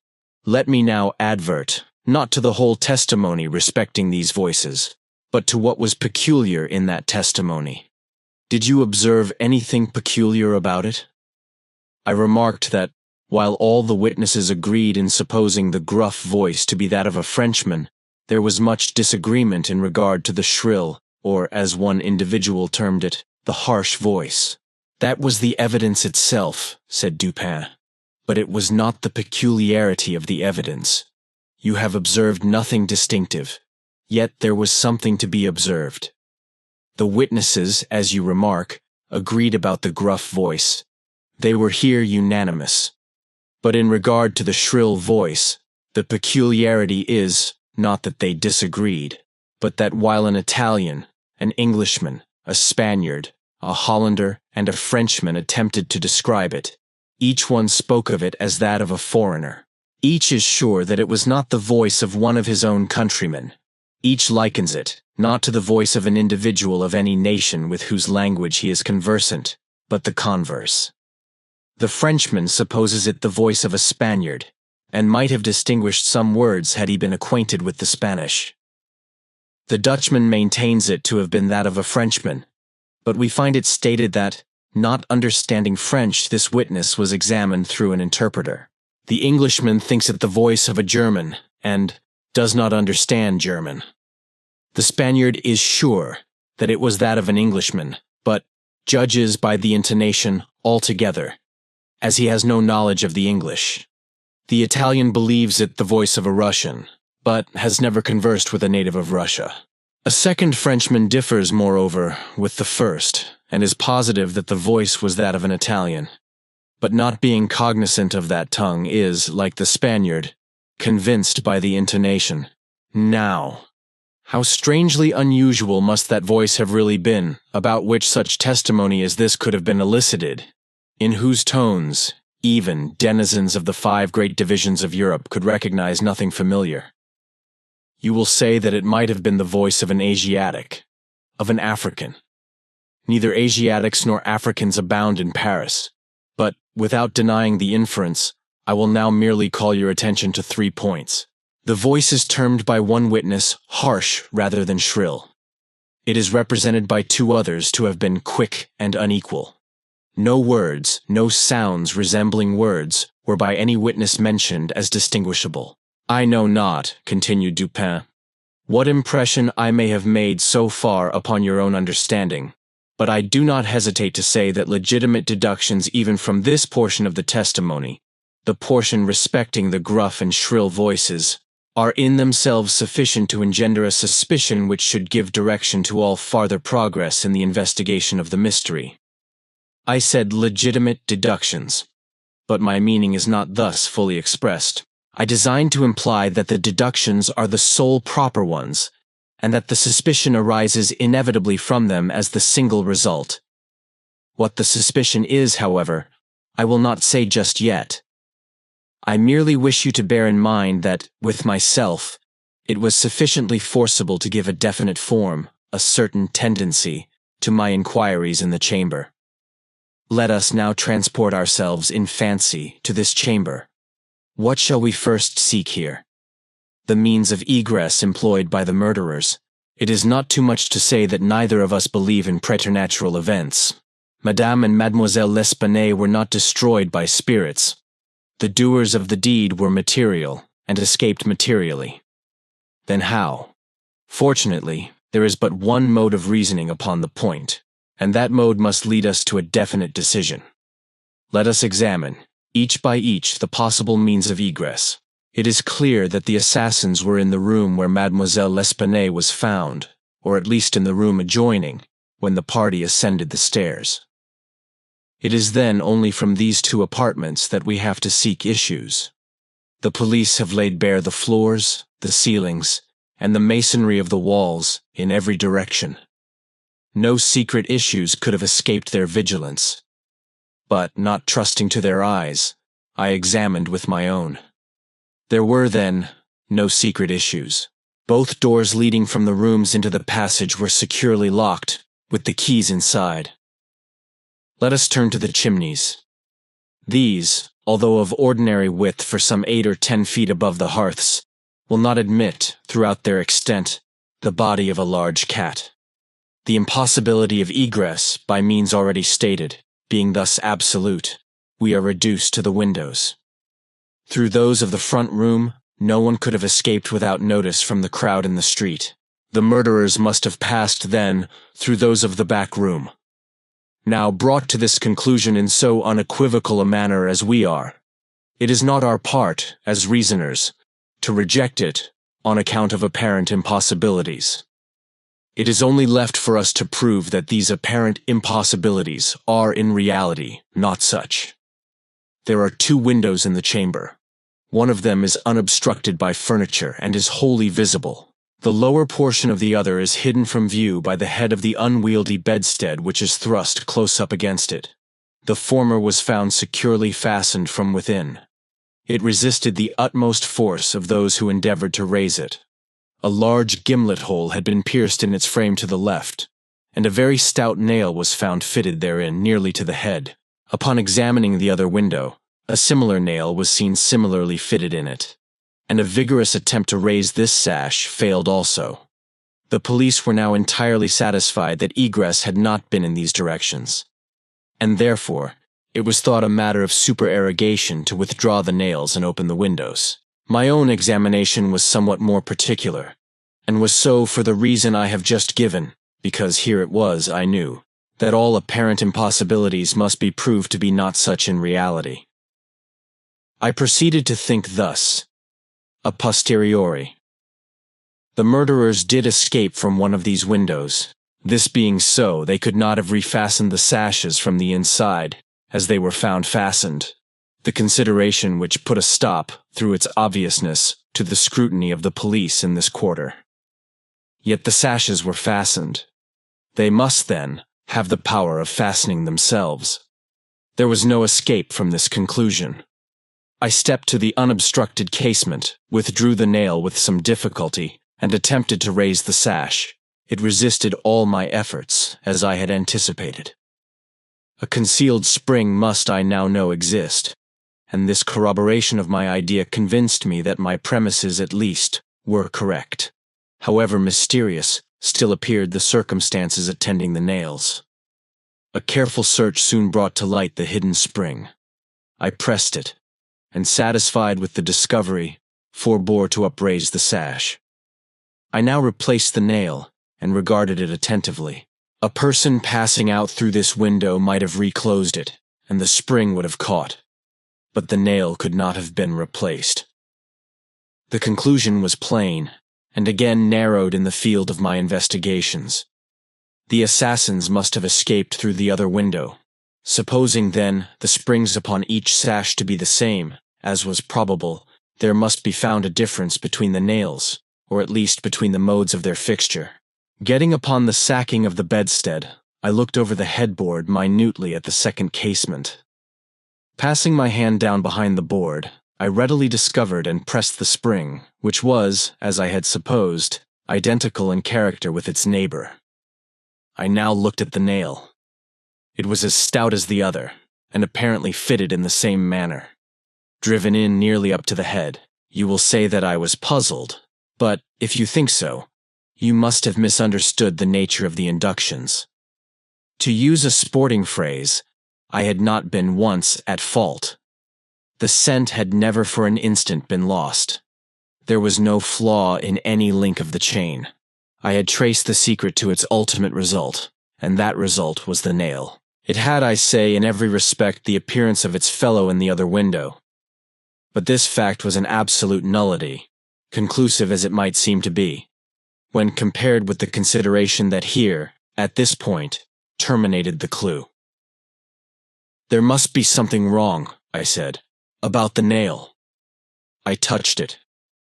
Let me now advert, not to the whole testimony respecting these voices, but to what was peculiar in that testimony. Did you observe anything peculiar about it? I remarked that, while all the witnesses agreed in supposing the gruff voice to be that of a Frenchman, there was much disagreement in regard to the shrill, or, as one individual termed it, the harsh voice. That was the evidence itself, said Dupin, but it was not the peculiarity of the evidence. You have observed nothing distinctive, yet there was something to be observed. The witnesses, as you remark, agreed about the gruff voice. They were here unanimous. But in regard to the shrill voice, the peculiarity is, not that they disagreed, but that while an Italian, an Englishman, a Spaniard, a Hollander, and a Frenchman attempted to describe it, each one spoke of it as that of a foreigner. Each is sure that it was not the voice of one of his own countrymen. Each likens it, not to the voice of an individual of any nation with whose language he is conversant, but the converse. The Frenchman supposes it the voice of a Spaniard, and might have distinguished some words had he been acquainted with the Spanish. The Dutchman maintains it to have been that of a Frenchman, but we find it stated that, not understanding French, this witness was examined through an interpreter. The Englishman thinks it the voice of a German, and does not understand German. The Spaniard is sure that it was that of an Englishman, but judges by the intonation altogether, as he has no knowledge of the English. The Italian believes it the voice of a Russian, but has never conversed with a native of Russia. A second Frenchman differs, moreover, with the first, and is positive that the voice was that of an Italian, but not being cognizant of that tongue is, like the Spaniard, convinced by the intonation. Now, how strangely unusual must that voice have really been, about which such testimony as this could have been elicited, in whose tones, even denizens of the 5 great divisions of Europe could recognize nothing familiar. You will say that it might have been the voice of an Asiatic, of an African. Neither Asiatics nor Africans abound in Paris, but, without denying the inference, I will now merely call your attention to 3 points. The voice is termed by one witness harsh rather than shrill. It is represented by 2 others to have been quick and unequal. No words, no sounds resembling words, were by any witness mentioned as distinguishable. I know not, continued Dupin, what impression I may have made so far upon your own understanding, but I do not hesitate to say that legitimate deductions even from this portion of the testimony, the portion respecting the gruff and shrill voices, are in themselves sufficient to engender a suspicion which should give direction to all farther progress in the investigation of the mystery. I said legitimate deductions, but my meaning is not thus fully expressed. I designed to imply that the deductions are the sole proper ones, and that the suspicion arises inevitably from them as the single result. What the suspicion is, however, I will not say just yet. I merely wish you to bear in mind that, with myself, It was sufficiently forcible to give a definite form, a certain tendency, to my inquiries in the chamber. Let us now transport ourselves in fancy to this chamber. What shall we first seek here? The means of egress employed by the murderers. It is not too much to say that neither of us believe in preternatural events. Madame and Mademoiselle L'Espanaye were not destroyed by spirits. The doers of the deed were material, and escaped materially. Then how? Fortunately, there is but one mode of reasoning upon the point, and that mode must lead us to a definite decision. Let us examine, each by each, the possible means of egress. It is clear that the assassins were in the room where Mademoiselle L'Espanaye was found, or at least in the room adjoining, when the party ascended the stairs. It is then only from these two apartments that we have to seek issues. The police have laid bare the floors, the ceilings, and the masonry of the walls in every direction. No secret issues could have escaped their vigilance. But, not trusting to their eyes, I examined with my own. There were, then, no secret issues. Both doors leading from the rooms into the passage were securely locked, with the keys inside. Let us turn to the chimneys. These, although of ordinary width for some 8 or 10 feet above the hearths, will not admit, throughout their extent, the body of a large cat. The impossibility of egress, by means already stated, being thus absolute, we are reduced to the windows. Through those of the front room, no one could have escaped without notice from the crowd in the street. The murderers must have passed, then, through those of the back room. Now, brought to this conclusion in so unequivocal a manner as we are, it is not our part, as reasoners, to reject it on account of apparent impossibilities. It is only left for us to prove that these apparent impossibilities are in reality not such. There are 2 windows in the chamber. One of them is unobstructed by furniture and is wholly visible. The lower portion of the other is hidden from view by the head of the unwieldy bedstead which is thrust close up against it. The former was found securely fastened from within. It resisted the utmost force of those who endeavored to raise it. A large gimlet hole had been pierced in its frame to the left, and a very stout nail was found fitted therein nearly to the head. Upon examining the other window, a similar nail was seen similarly fitted in it, and a vigorous attempt to raise this sash failed also. The police were now entirely satisfied that egress had not been in these directions, and therefore it was thought a matter of supererogation to withdraw the nails and open the windows. My own examination was somewhat more particular, and was so for the reason I have just given, because here it was, I knew, that all apparent impossibilities must be proved to be not such in reality. I proceeded to think thus, a posteriori. The murderers did escape from one of these windows. This being so, they could not have refastened the sashes from the inside, as they were found fastened. The consideration which put a stop, through its obviousness, to the scrutiny of the police in this quarter. Yet the sashes were fastened. They must, then, have the power of fastening themselves. There was no escape from this conclusion. I stepped to the unobstructed casement, withdrew the nail with some difficulty, and attempted to raise the sash. It resisted all my efforts, as I had anticipated. A concealed spring must, I now know, exist, and this corroboration of my idea convinced me that my premises, at least, were correct. However mysterious, still appeared the circumstances attending the nails. A careful search soon brought to light the hidden spring. I pressed it, and satisfied with the discovery, forbore to upraise the sash. I now replaced the nail, and regarded it attentively. A person passing out through this window might have reclosed it, and the spring would have caught. But the nail could not have been replaced. The conclusion was plain, and again narrowed in the field of my investigations. The assassins must have escaped through the other window. Supposing, then, the springs upon each sash to be the same, as was probable, there must be found a difference between the nails, or at least between the modes of their fixture. Getting upon the sacking of the bedstead, I looked over the headboard minutely at the second casement. Passing my hand down behind the board, I readily discovered and pressed the spring, which was, as I had supposed, identical in character with its neighbor. I now looked at the nail. It was as stout as the other, and apparently fitted in the same manner. Driven in nearly up to the head, you will say that I was puzzled, but if you think so, you must have misunderstood the nature of the inductions. To use a sporting phrase, I had not been once at fault. The scent had never for an instant been lost. There was no flaw in any link of the chain. I had traced the secret to its ultimate result, and that result was the nail. It had, I say, in every respect the appearance of its fellow in the other window. But this fact was an absolute nullity, conclusive as it might seem to be, when compared with the consideration that here, at this point, terminated the clue. "There must be something wrong," I said, "about the nail." I touched it,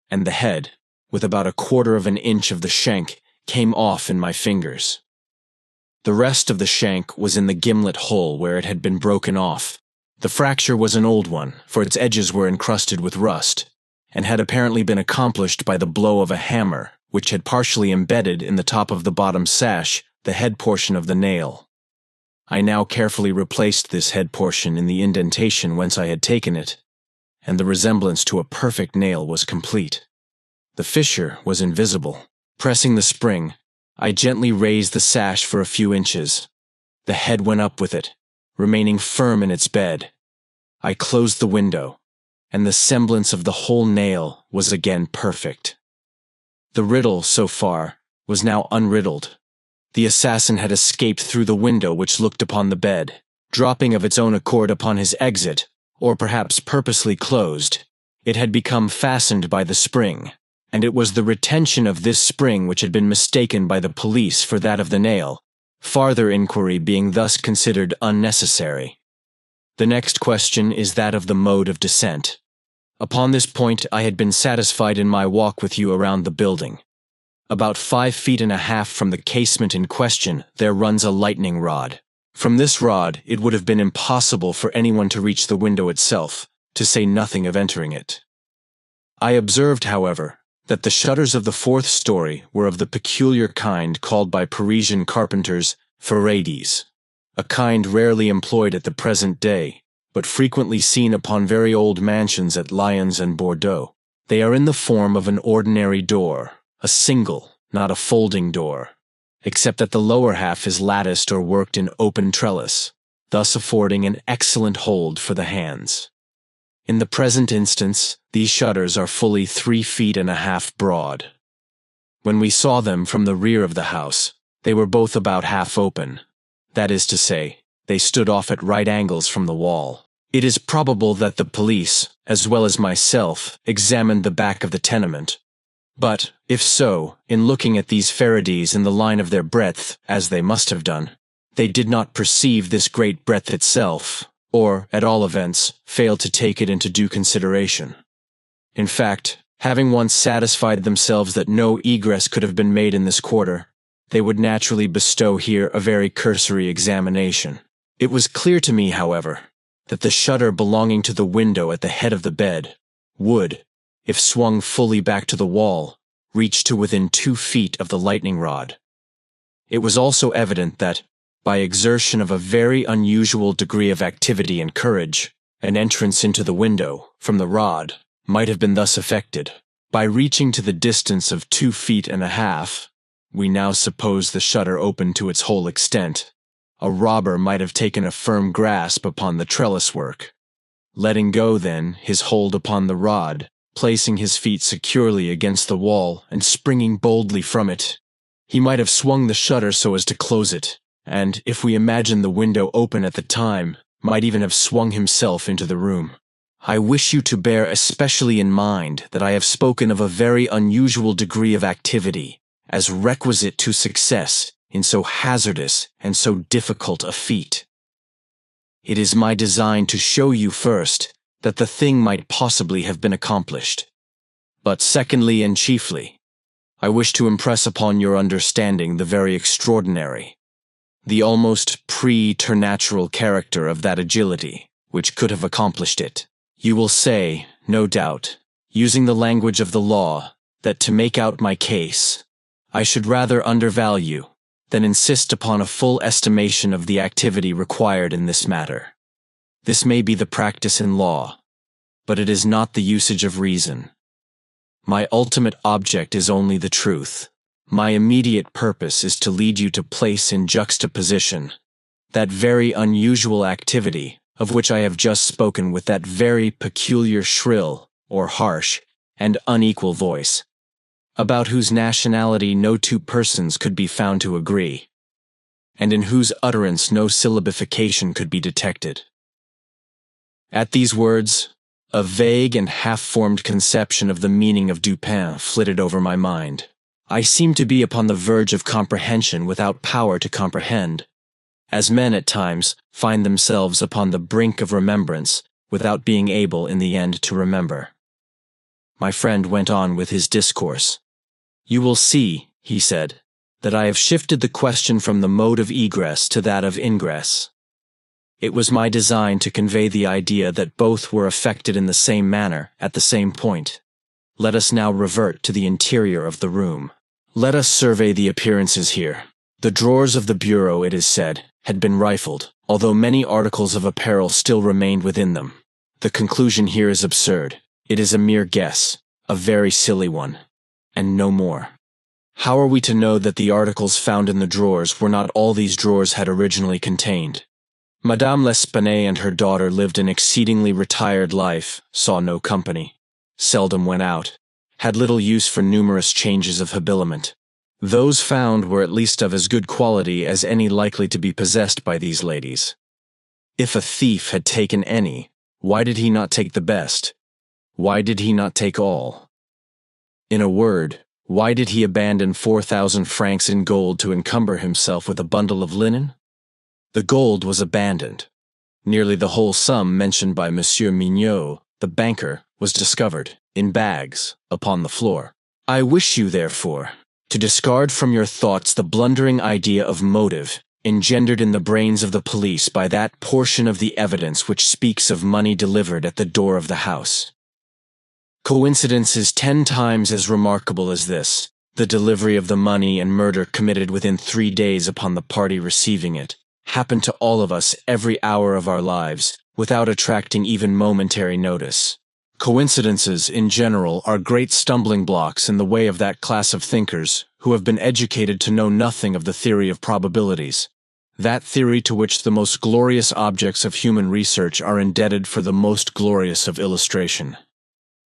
and the head, with about 1/4 of an inch of the shank, came off in my fingers. The rest of the shank was in the gimlet hole where it had been broken off. The fracture was an old one, for its edges were encrusted with rust, and had apparently been accomplished by the blow of a hammer, which had partially embedded in the top of the bottom sash the head portion of the nail. I now carefully replaced this head portion in the indentation whence I had taken it, and the resemblance to a perfect nail was complete. The fissure was invisible. Pressing the spring, I gently raised the sash for a few inches. The head went up with it, remaining firm in its bed. I closed the window, and the semblance of the whole nail was again perfect. The riddle, so far, was now unriddled. The assassin had escaped through the window which looked upon the bed, dropping of its own accord upon his exit, or perhaps purposely closed. It had become fastened by the spring, and it was the retention of this spring which had been mistaken by the police for that of the nail, farther inquiry being thus considered unnecessary. The next question is that of the mode of descent. Upon this point I had been satisfied in my walk with you around the building. About 5 feet and a half from the casement in question there runs a lightning rod. From this rod it would have been impossible for anyone to reach the window itself, to say nothing of entering it. I observed, however, that the shutters of the 4th story were of the peculiar kind called by Parisian carpenters ferrades, a kind rarely employed at the present day, but frequently seen upon very old mansions at Lyons and Bordeaux. They are in the form of an ordinary door, a single, not a folding door, except that the lower half is latticed or worked in open trellis, thus affording an excellent hold for the hands. In the present instance, these shutters are fully 3 feet and a half broad. When we saw them from the rear of the house, they were both about half open. That is to say, they stood off at right angles from the wall. It is probable that the police, as well as myself, examined the back of the tenement. But, if so, in looking at these ferrades in the line of their breadth, as they must have done, they did not perceive this great breadth itself, or, at all events, failed to take it into due consideration. In fact, having once satisfied themselves that no egress could have been made in this quarter, they would naturally bestow here a very cursory examination. It was clear to me, however, that the shutter belonging to the window at the head of the bed would, if swung fully back to the wall, reach to within 2 feet of the lightning rod. It was also evident that, by exertion of a very unusual degree of activity and courage, an entrance into the window, from the rod, might have been thus effected. By reaching to the distance of 2 feet and a half, we now suppose the shutter open to its whole extent. A robber might have taken a firm grasp upon the trellis work, letting go then his hold upon the rod, placing his feet securely against the wall and springing boldly from it. He might have swung the shutter so as to close it, and, if we imagine the window open at the time, might even have swung himself into the room. I wish you to bear especially in mind that I have spoken of a very unusual degree of activity, as requisite to success in so hazardous and so difficult a feat. It is my design to show you first that the thing might possibly have been accomplished. But secondly and chiefly, I wish to impress upon your understanding the very extraordinary, the almost preternatural character of that agility which could have accomplished it. You will say, no doubt, using the language of the law, that to make out my case, I should rather undervalue than insist upon a full estimation of the activity required in this matter. This may be the practice in law, but it is not the usage of reason. My ultimate object is only the truth. My immediate purpose is to lead you to place in juxtaposition that very unusual activity of which I have just spoken with that very peculiar shrill, or harsh, and unequal voice, about whose nationality no two persons could be found to agree, and in whose utterance no syllabification could be detected. At these words, a vague and half-formed conception of the meaning of Dupin flitted over my mind. I seemed to be upon the verge of comprehension without power to comprehend, as men at times find themselves upon the brink of remembrance without being able in the end to remember. My friend went on with his discourse. "You will see," he said, "that I have shifted the question from the mode of egress to that of ingress. It was my design to convey the idea that both were affected in the same manner at the same point. Let us now revert to the interior of the room. Let us survey the appearances here. The drawers of the bureau, it is said, had been rifled, although many articles of apparel still remained within them. The conclusion here is absurd. It is a mere guess, a very silly one, and no more. How are we to know that the articles found in the drawers were not all these drawers had originally contained? Madame L'Espanaye and her daughter lived an exceedingly retired life, saw no company, seldom went out, had little use for numerous changes of habiliment. Those found were at least of as good quality as any likely to be possessed by these ladies. If a thief had taken any, why did he not take the best? Why did he not take all? In a word, why did he abandon 4,000 francs in gold to encumber himself with a bundle of linen? The gold was abandoned. Nearly the whole sum mentioned by Monsieur Mignot, the banker, was discovered, in bags, upon the floor. I wish you, therefore, to discard from your thoughts the blundering idea of motive engendered in the brains of the police by that portion of the evidence which speaks of money delivered at the door of the house. Coincidence is 10 times as remarkable as this, the delivery of the money and murder committed within 3 days upon the party receiving it, happened to all of us every hour of our lives, without attracting even momentary notice. Coincidences, in general, are great stumbling blocks in the way of that class of thinkers who have been educated to know nothing of the theory of probabilities, that theory to which the most glorious objects of human research are indebted for the most glorious of illustration.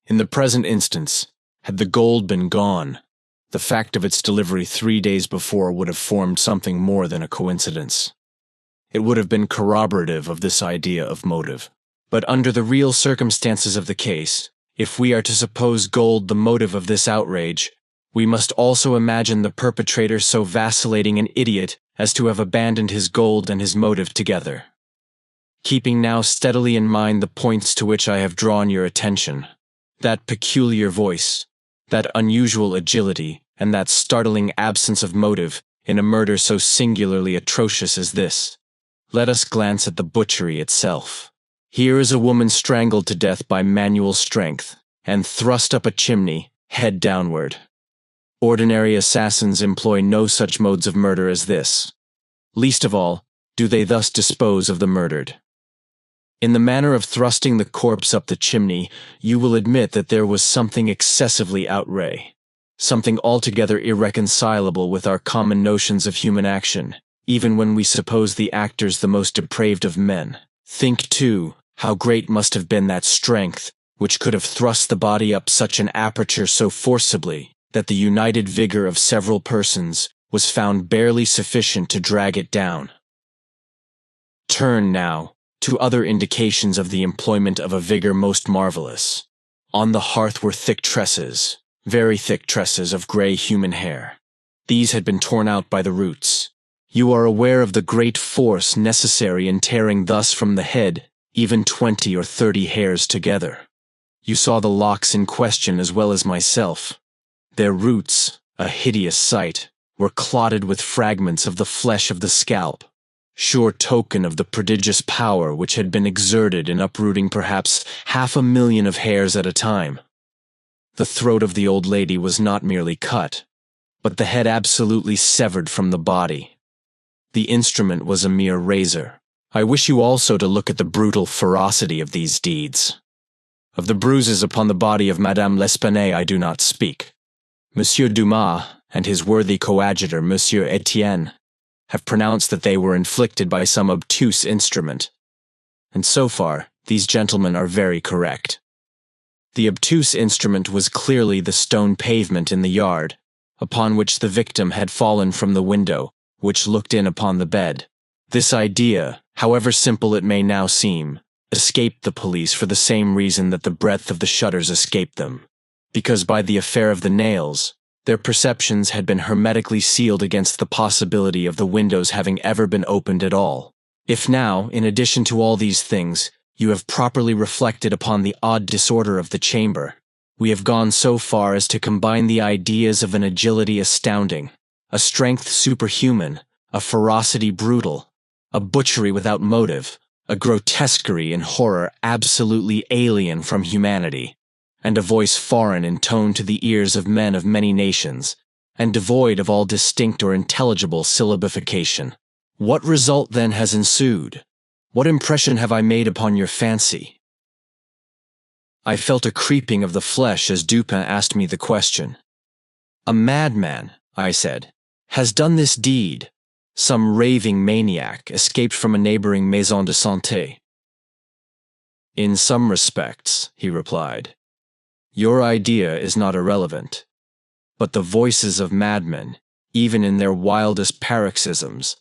In the present instance, had the gold been gone, the fact of its delivery 3 days before would have formed something more than a coincidence. It would have been corroborative of this idea of motive. But under the real circumstances of the case, if we are to suppose gold the motive of this outrage, we must also imagine the perpetrator so vacillating an idiot as to have abandoned his gold and his motive together. Keeping now steadily in mind the points to which I have drawn your attention, that peculiar voice, that unusual agility, and that startling absence of motive in a murder so singularly atrocious as this, let us glance at the butchery itself. Here is a woman strangled to death by manual strength, and thrust up a chimney, head downward. Ordinary assassins employ no such modes of murder as this. Least of all, do they thus dispose of the murdered. In the manner of thrusting the corpse up the chimney, you will admit that there was something excessively outre, something altogether irreconcilable with our common notions of human action, even when we suppose the actors the most depraved of men. Think, too, how great must have been that strength which could have thrust the body up such an aperture so forcibly that the united vigor of several persons was found barely sufficient to drag it down. Turn, now, to other indications of the employment of a vigor most marvelous. On the hearth were thick tresses, very thick tresses of gray human hair. These had been torn out by the roots. You are aware of the great force necessary in tearing thus from the head even 20 or 30 hairs together. You saw the locks in question as well as myself. Their roots, a hideous sight, were clotted with fragments of the flesh of the scalp. sure token of the prodigious power which had been exerted in uprooting perhaps 500,000 of hairs at a time. The throat of the old lady was not merely cut, but the head absolutely severed from the body. The instrument was a mere razor. I wish you also to look at the brutal ferocity of these deeds. Of the bruises upon the body of Madame L'Espanaye I do not speak. Monsieur Dumas and his worthy coadjutor, Monsieur Etienne, have pronounced that they were inflicted by some obtuse instrument. And so far, these gentlemen are very correct. The obtuse instrument was clearly the stone pavement in the yard, upon which the victim had fallen from the window, which looked in upon the bed. This idea, however simple it may now seem, escaped the police for the same reason that the breadth of the shutters escaped them, because by the affair of the nails, their perceptions had been hermetically sealed against the possibility of the windows having ever been opened at all. If now, in addition to all these things, you have properly reflected upon the odd disorder of the chamber, we have gone so far as to combine the ideas of an agility astounding, a strength superhuman, a ferocity brutal, a butchery without motive, a grotesquerie and horror absolutely alien from humanity, and a voice foreign in tone to the ears of men of many nations, and devoid of all distinct or intelligible syllabification. What result then has ensued? What impression have I made upon your fancy? I felt a creeping of the flesh as Dupin asked me the question. A madman, I said, has done this deed. Some raving maniac escaped from a neighboring maison de santé. In some respects, he replied, your idea is not irrelevant. But the voices of madmen, even in their wildest paroxysms,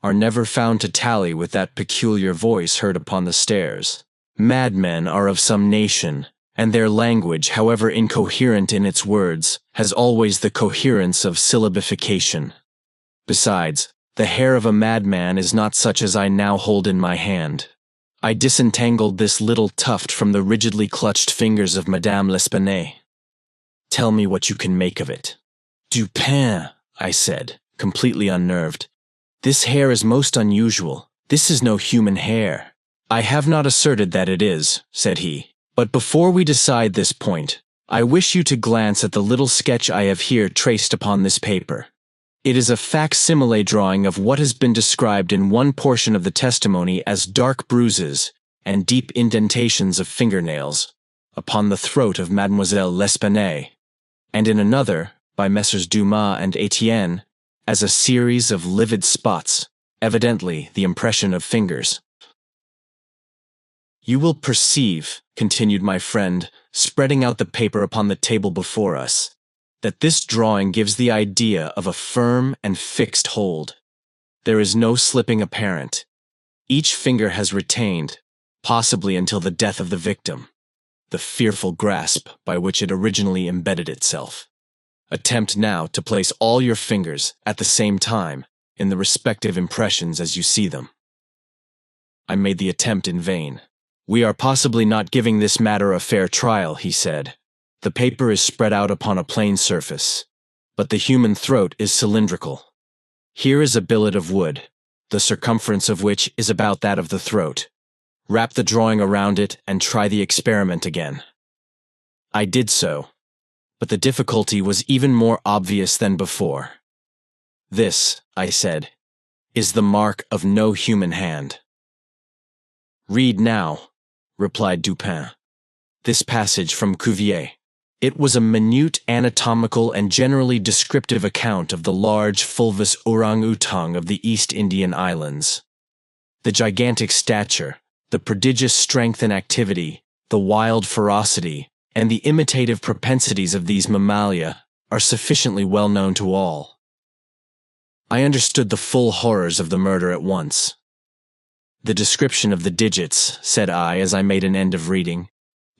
are never found to tally with that peculiar voice heard upon the stairs. Madmen are of some nation, and their language, however incoherent in its words, has always the coherence of syllabification. Besides, the hair of a madman is not such as I now hold in my hand. I disentangled this little tuft from the rigidly clutched fingers of Madame L'Espanaye. Tell me what you can make of it. Dupin, I said, completely unnerved. This hair is most unusual. This is no human hair. I have not asserted that it is, said he. But before we decide this point, I wish you to glance at the little sketch I have here traced upon this paper. It is a facsimile drawing of what has been described in one portion of the testimony as dark bruises and deep indentations of fingernails upon the throat of Mademoiselle L'Espanaye, and in another, by Messrs. Dumas and Etienne, as a series of livid spots, evidently the impression of fingers. You will perceive, continued my friend, spreading out the paper upon the table before us, that this drawing gives the idea of a firm and fixed hold. There is no slipping apparent. Each finger has retained, possibly until the death of the victim, the fearful grasp by which it originally embedded itself. Attempt now to place all your fingers at the same time in the respective impressions as you see them. I made the attempt in vain. We are possibly not giving this matter a fair trial, he said. The paper is spread out upon a plain surface, but the human throat is cylindrical. Here is a billet of wood, the circumference of which is about that of the throat. Wrap the drawing around it and try the experiment again. I did so, but the difficulty was even more obvious than before. This, I said, is the mark of no human hand. Read now, replied Dupin, this passage from Cuvier. It was a minute anatomical and generally descriptive account of the large fulvous orang-outang of the East Indian Islands. The gigantic stature, the prodigious strength and activity, the wild ferocity, and the imitative propensities of these mammalia are sufficiently well known to all. I understood the full horrors of the murder at once. The description of the digits, said I as I made an end of reading,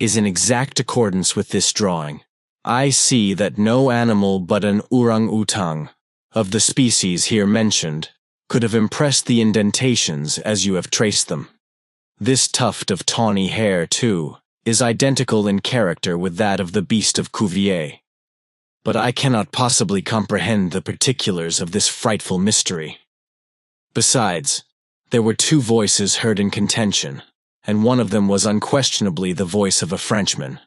is in exact accordance with this drawing. I see that no animal but an orang-outang, of the species here mentioned, could have impressed the indentations as you have traced them. This tuft of tawny hair, too, is identical in character with that of the beast of Cuvier. But I cannot possibly comprehend the particulars of this frightful mystery. Besides, There were two voices heard in contention, and one of them was unquestionably the voice of a Frenchman.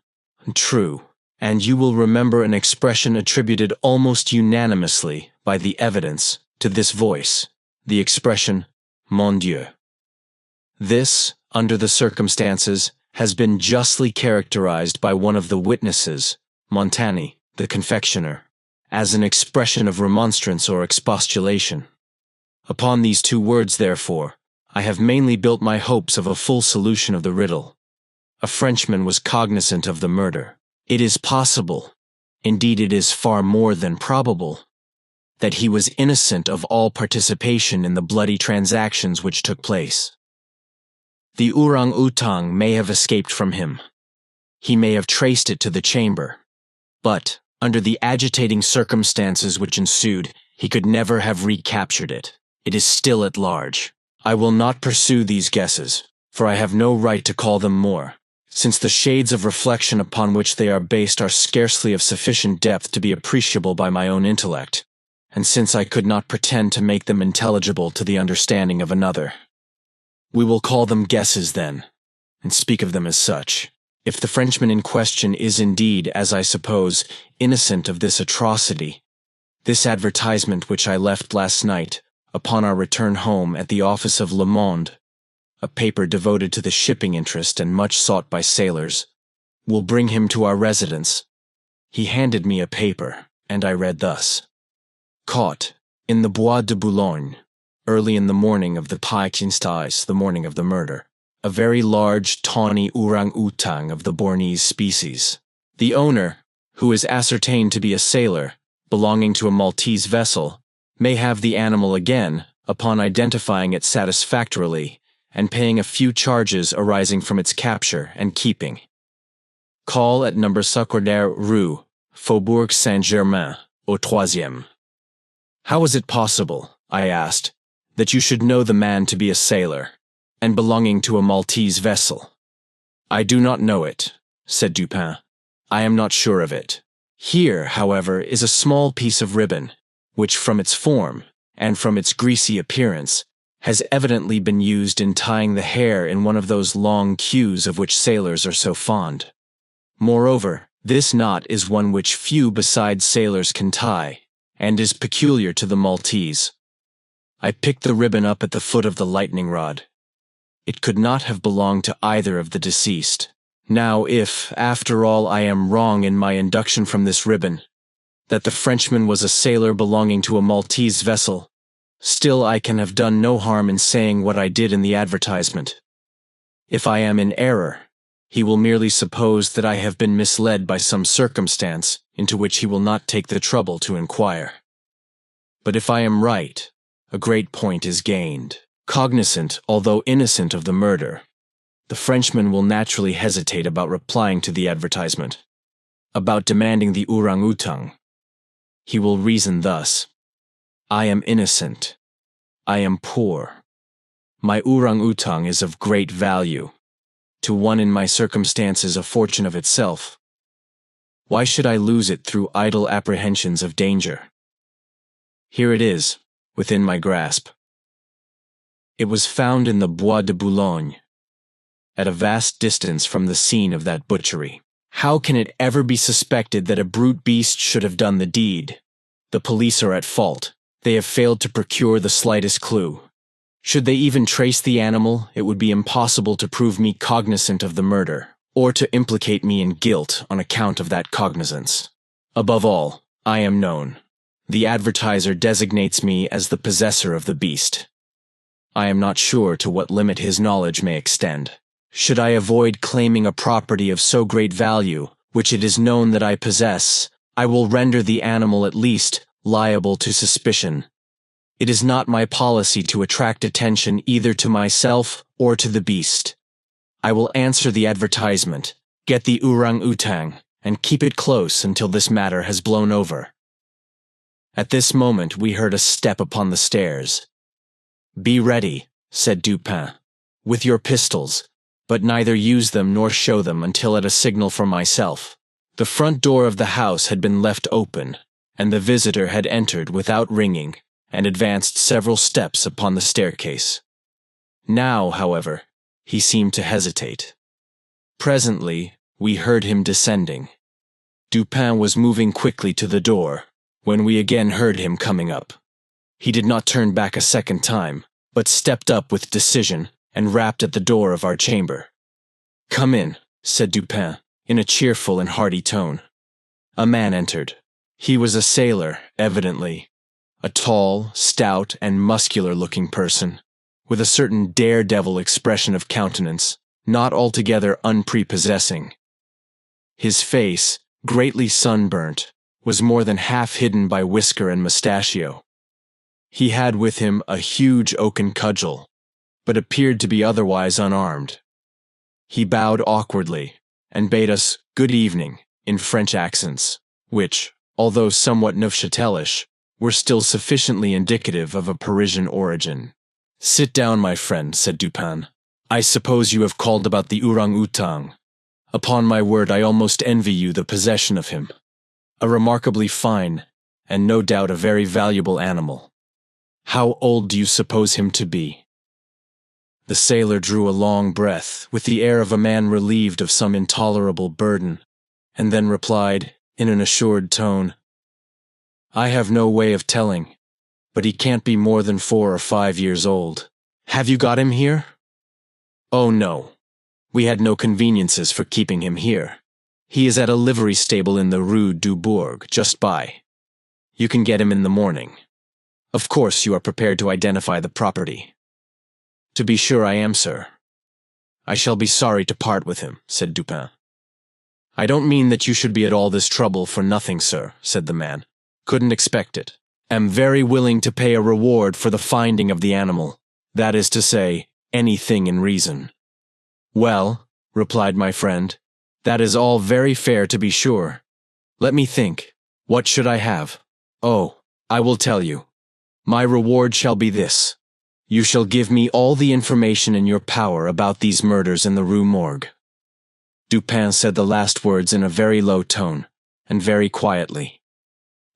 True, and you will remember an expression attributed almost unanimously by the evidence to this voice, the expression, Mon Dieu. This, under the circumstances, has been justly characterized by one of the witnesses, Montani, the confectioner, as an expression of remonstrance or expostulation. Upon these two words, therefore, I have mainly built my hopes of a full solution of the riddle. A Frenchman was cognizant of the murder. It is possible, indeed it is far more than probable, that he was innocent of all participation in the bloody transactions which took place. The orang-utang may have escaped from him. He may have traced it to the chamber. But, under the agitating circumstances which ensued, he could never have recaptured it. It is still at large. I will not pursue these guesses, for I have no right to call them more, since the shades of reflection upon which they are based are scarcely of sufficient depth to be appreciable by my own intellect, and since I could not pretend to make them intelligible to the understanding of another. We will call them guesses then, and speak of them as such. If the Frenchman in question is indeed, as I suppose, innocent of this atrocity, this advertisement which I left last night, upon our return home at the office of Le Monde, a paper devoted to the shipping interest and much sought by sailors, will bring him to our residence. He handed me a paper, and I read thus: Caught, in the Bois de Boulogne, early in the morning of the the morning of the murder, a very large, tawny orang-utang of the Bornese species. The owner, who is ascertained to be a sailor, belonging to a Maltese vessel, may have the animal again, upon identifying it satisfactorily, and paying a few charges arising from its capture and keeping. Call at No. Secondaire Rue, Faubourg Saint-Germain, au Troisième. How is it possible, I asked, that you should know the man to be a sailor, and belonging to a Maltese vessel? I do not know it, said Dupin. I am not sure of it. Here, however, is a small piece of ribbon, which from its form, and from its greasy appearance, has evidently been used in tying the hair in one of those long queues of which sailors are so fond. Moreover, this knot is one which few besides sailors can tie, and is peculiar to the Maltese. I picked the ribbon up at the foot of the lightning rod. It could not have belonged to either of the deceased. Now if, after all, I am wrong in my induction from this ribbon, that the Frenchman was a sailor belonging to a Maltese vessel, still I can have done no harm in saying what I did in the advertisement. If I am in error, he will merely suppose that I have been misled by some circumstance into which he will not take the trouble to inquire. But if I am right, a great point is gained. Cognizant, although innocent of the murder, the Frenchman will naturally hesitate about replying to the advertisement, about demanding the orang-utang. He will reason thus: I am innocent. I am poor. My orang-utang is of great value. To one in my circumstances a fortune of itself. Why should I lose it through idle apprehensions of danger? Here it is, within my grasp. It was found in the Bois de Boulogne, at a vast distance from the scene of that butchery. How can it ever be suspected that a brute beast should have done the deed? The police are at fault. They have failed to procure the slightest clue. Should they even trace the animal, it would be impossible to prove me cognizant of the murder, or to implicate me in guilt on account of that cognizance. Above all, I am known. The advertiser designates me as the possessor of the beast. I am not sure to what limit his knowledge may extend. Should I avoid claiming a property of so great value, which it is known that I possess, I will render the animal at least liable to suspicion. It is not my policy to attract attention either to myself or to the beast. I will answer the advertisement, get the orang-utang, and keep it close until this matter has blown over. At this moment we heard a step upon the stairs. Be ready, said Dupin, with your pistols, but neither use them nor show them until at a signal from myself. The front door of the house had been left open, and the visitor had entered without ringing, and advanced several steps upon the staircase. Now, however, he seemed to hesitate. Presently, we heard him descending. Dupin was moving quickly to the door, when we again heard him coming up. He did not turn back a second time, but stepped up with decision and rapped at the door of our chamber. "Come in," said Dupin, in a cheerful and hearty tone. A man entered. He was a sailor, evidently, a tall, stout, and muscular-looking person, with a certain daredevil expression of countenance, not altogether unprepossessing. His face, greatly sunburnt, was more than half hidden by whisker and mustachio. He had with him a huge oaken cudgel, but appeared to be otherwise unarmed. He bowed awkwardly, and bade us good evening in French accents, which, although somewhat Neufchatelish, were still sufficiently indicative of a Parisian origin. "Sit down, my friend," said Dupin. "I suppose you have called about the orang-outang. Upon my word, I almost envy you the possession of him. A remarkably fine, and no doubt a very valuable animal. How old do you suppose him to be?" The sailor drew a long breath, with the air of a man relieved of some intolerable burden, and then replied, in an assured tone, "I have no way of telling, but he can't be more than 4 or 5 years old. Have you got him here?" "Oh, no. We had no conveniences for keeping him here. He is at a livery stable in the Rue du Bourg, just by. You can get him in the morning. Of course you are prepared to identify the property." "To be sure I am, sir." "I shall be sorry to part with him," said Dupin. "I don't mean that you should be at all this trouble for nothing, sir," said the man. "Couldn't expect it. Am very willing to pay a reward for the finding of the animal, that is to say, anything in reason." "Well," replied my friend, "that is all very fair to be sure. Let me think. What should I have? Oh, I will tell you. My reward shall be this. You shall give me all the information in your power about these murders in the Rue Morgue." Dupin said the last words in a very low tone, and very quietly.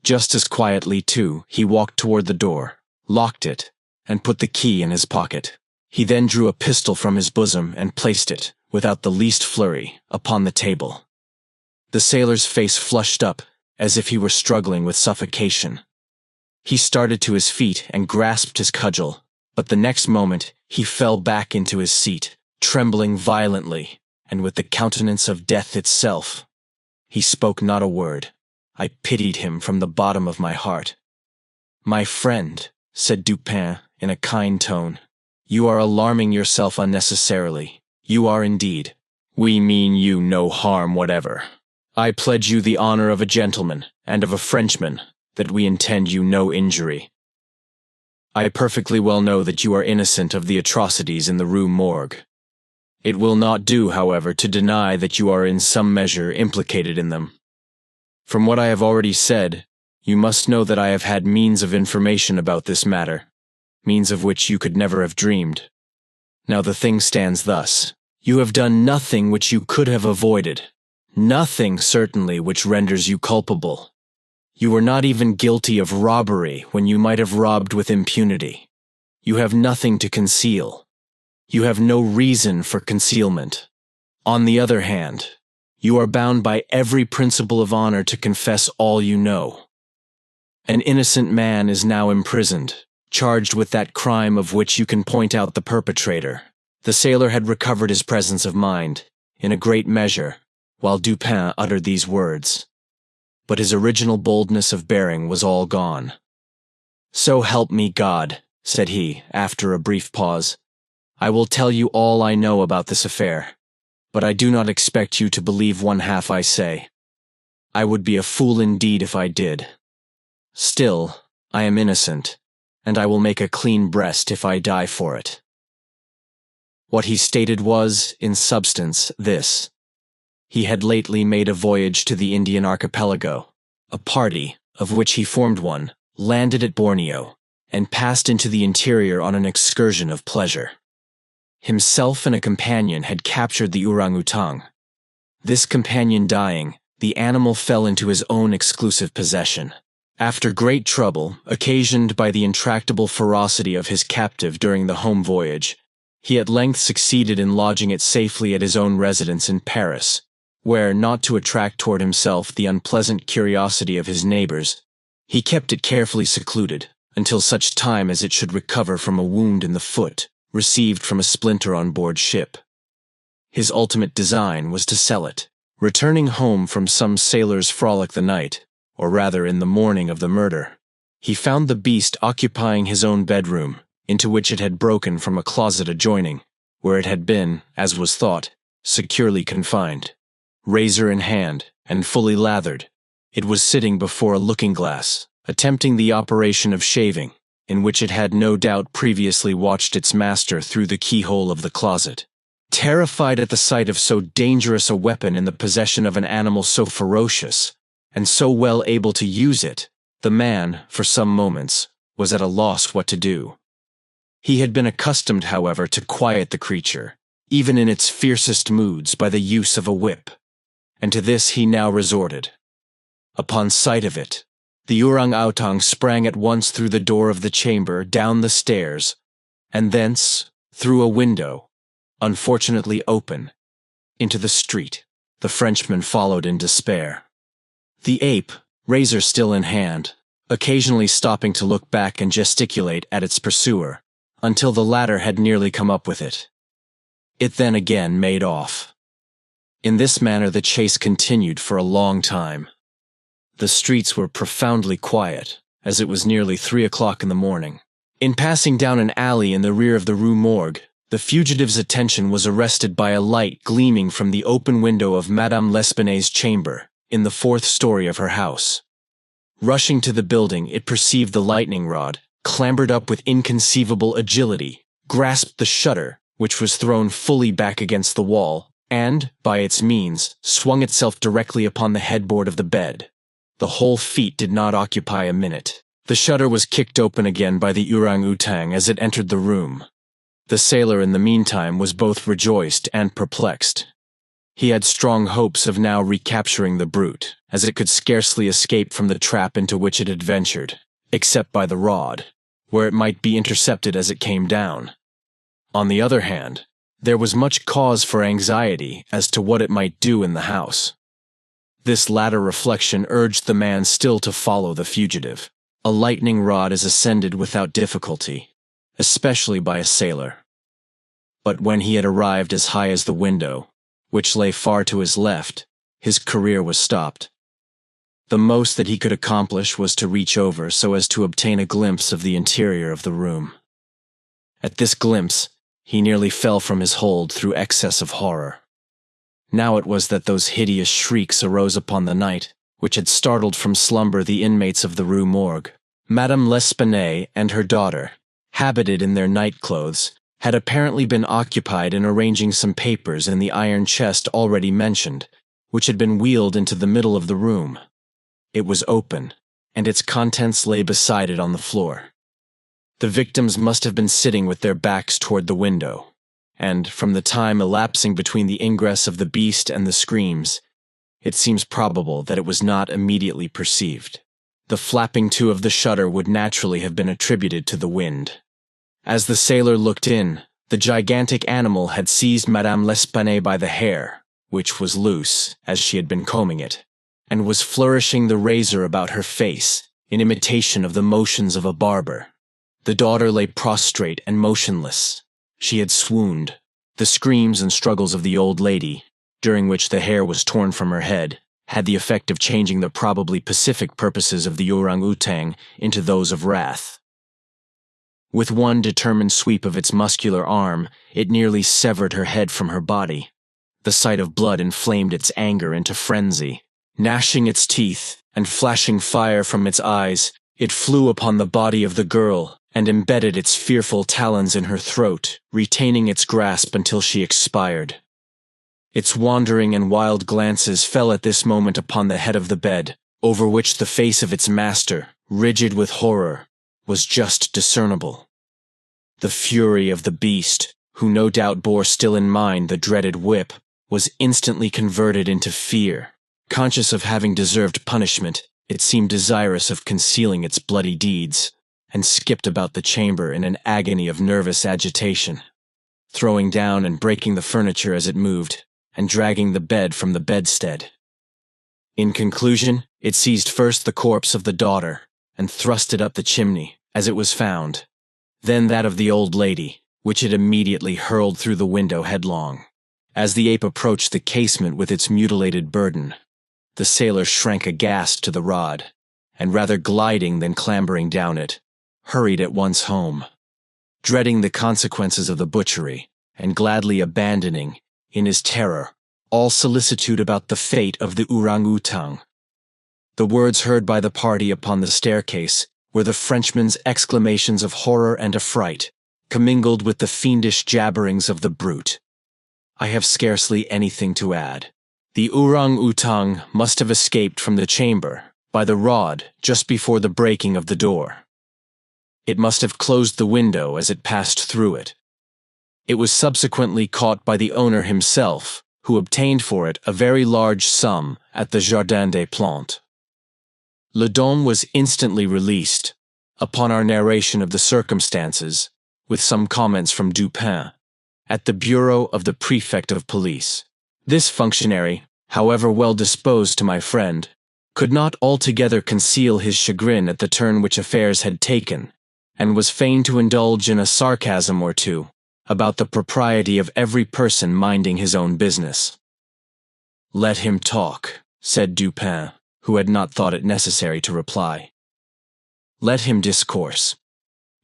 Just as quietly, too, he walked toward the door, locked it, and put the key in his pocket. He then drew a pistol from his bosom and placed it, without the least flurry, upon the table. The sailor's face flushed up, as if he were struggling with suffocation. He started to his feet and grasped his cudgel, but the next moment he fell back into his seat, trembling violently, and with the countenance of death itself. He spoke not a word. I pitied him from the bottom of my heart. "My friend," said Dupin in a kind tone, "you are alarming yourself unnecessarily. You are indeed. We mean you no harm whatever. I pledge you the honor of a gentleman and of a Frenchman that we intend you no injury. I perfectly well know that you are innocent of the atrocities in the Rue Morgue. It will not do, however, to deny that you are in some measure implicated in them. From what I have already said, you must know that I have had means of information about this matter, means of which you could never have dreamed. Now the thing stands thus. You have done nothing which you could have avoided, nothing, certainly, which renders you culpable. You were not even guilty of robbery when you might have robbed with impunity. You have nothing to conceal. You have no reason for concealment. On the other hand, you are bound by every principle of honor to confess all you know. An innocent man is now imprisoned, charged with that crime of which you can point out the perpetrator." The sailor had recovered his presence of mind, in a great measure, while Dupin uttered these words. But his original boldness of bearing was all gone. "So help me God," said he, after a brief pause. "I will tell you all I know about this affair, but I do not expect you to believe one half I say. I would be a fool indeed if I did. Still, I am innocent, and I will make a clean breast if I die for it." What he stated was, in substance, this. He had lately made a voyage to the Indian archipelago. A party, of which he formed one, landed at Borneo, and passed into the interior on an excursion of pleasure. Himself and a companion had captured the orang-outang. This companion dying, the animal fell into his own exclusive possession. After great trouble, occasioned by the intractable ferocity of his captive during the home voyage, He at length succeeded in lodging it safely at his own residence in Paris, where, not to attract toward himself the unpleasant curiosity of his neighbors, he kept it carefully secluded until such time as it should recover from a wound in the foot received from a splinter on board ship. His ultimate design was to sell it, returning home from some sailor's frolic the night, or rather in the morning of the murder. He found the beast occupying his own bedroom, into which it had broken from a closet adjoining, where it had been, as was thought, securely confined. Razor in hand, and fully lathered, it was sitting before a looking-glass, attempting the operation of shaving, in which it had no doubt previously watched its master through the keyhole of the closet. Terrified at the sight of so dangerous a weapon in the possession of an animal so ferocious, and so well able to use it, the man, for some moments, was at a loss what to do. He had been accustomed, however, to quiet the creature, even in its fiercest moods, by the use of a whip, and to this he now resorted. Upon sight of it, the orang-outang sprang at once through the door of the chamber, down the stairs, and thence, through a window, unfortunately open, into the street. The Frenchman followed in despair. The ape, razor still in hand, occasionally stopping to look back and gesticulate at its pursuer, until the latter had nearly come up with it. It then again made off. In this manner the chase continued for a long time. The streets were profoundly quiet, as it was nearly 3 o'clock in the morning. In passing down an alley in the rear of the Rue Morgue, the fugitive's attention was arrested by a light gleaming from the open window of Madame L'Espanaye's chamber, in the 4th story of her house. Rushing to the building, it perceived the lightning rod, clambered up with inconceivable agility, grasped the shutter, which was thrown fully back against the wall, and, by its means, swung itself directly upon the headboard of the bed. The whole feat did not occupy a minute. The shutter was kicked open again by the orang-outang as it entered the room. The sailor in the meantime was both rejoiced and perplexed. He had strong hopes of now recapturing the brute, as it could scarcely escape from the trap into which it had ventured, except by the rod, where it might be intercepted as it came down. On the other hand, there was much cause for anxiety as to what it might do in the house. This latter reflection urged the man still to follow the fugitive. A lightning rod is ascended without difficulty, especially by a sailor. But when he had arrived as high as the window, which lay far to his left, his career was stopped. The most that he could accomplish was to reach over so as to obtain a glimpse of the interior of the room. At this glimpse, he nearly fell from his hold through excess of horror. Now it was that those hideous shrieks arose upon the night, which had startled from slumber the inmates of the Rue Morgue. Madame L'Espanaye and her daughter, habited in their night clothes, had apparently been occupied in arranging some papers in the iron chest already mentioned, which had been wheeled into the middle of the room. It was open, and its contents lay beside it on the floor. The victims must have been sitting with their backs toward the window, and, from the time elapsing between the ingress of the beast and the screams, it seems probable that it was not immediately perceived. The flapping to of the shutter would naturally have been attributed to the wind. As the sailor looked in, the gigantic animal had seized Madame L'Espanaye by the hair, which was loose, as she had been combing it, and was flourishing the razor about her face, in imitation of the motions of a barber. The daughter lay prostrate and motionless. She had swooned. The screams and struggles of the old lady, during which the hair was torn from her head, had the effect of changing the probably pacific purposes of the orang-outang into those of wrath. With one determined sweep of its muscular arm, it nearly severed her head from her body. The sight of blood inflamed its anger into frenzy. Gnashing its teeth, and flashing fire from its eyes, it flew upon the body of the girl, and embedded its fearful talons in her throat, retaining its grasp until she expired. Its wandering and wild glances fell at this moment upon the head of the bed, over which the face of its master, rigid with horror, was just discernible. The fury of the beast, who no doubt bore still in mind the dreaded whip, was instantly converted into fear. Conscious of having deserved punishment, it seemed desirous of concealing its bloody deeds, and skipped about the chamber in an agony of nervous agitation. throwing down and breaking the furniture as it moved, and dragging the bed from the bedstead. In conclusion, it seized first the corpse of the daughter, and thrust it up the chimney, as it was found, then that of the old lady, which it immediately hurled through the window headlong. As the ape approached the casement with its mutilated burden, the sailor shrank aghast to the rod, and rather gliding than clambering down it, hurried at once home, dreading the consequences of the butchery, and gladly abandoning, in his terror, all solicitude about the fate of the orang-outang. The words heard by the party upon the staircase were the Frenchman's exclamations of horror and affright, commingled with the fiendish jabberings of the brute. I have scarcely anything to add. The orang-outang must have escaped from the chamber by the rod just before the breaking of the door. It must have closed the window as it passed through it. It was subsequently caught by the owner himself, who obtained for it a very large sum at the Jardin des Plantes. Le Don was instantly released, upon our narration of the circumstances, with some comments from Dupin, at the bureau of the prefect of police. This functionary, however well disposed to my friend, could not altogether conceal his chagrin at the turn which affairs had taken, and was fain to indulge in a sarcasm or two about the propriety of every person minding his own business. "Let him talk," said Dupin, who had not thought it necessary to reply. "Let him discourse.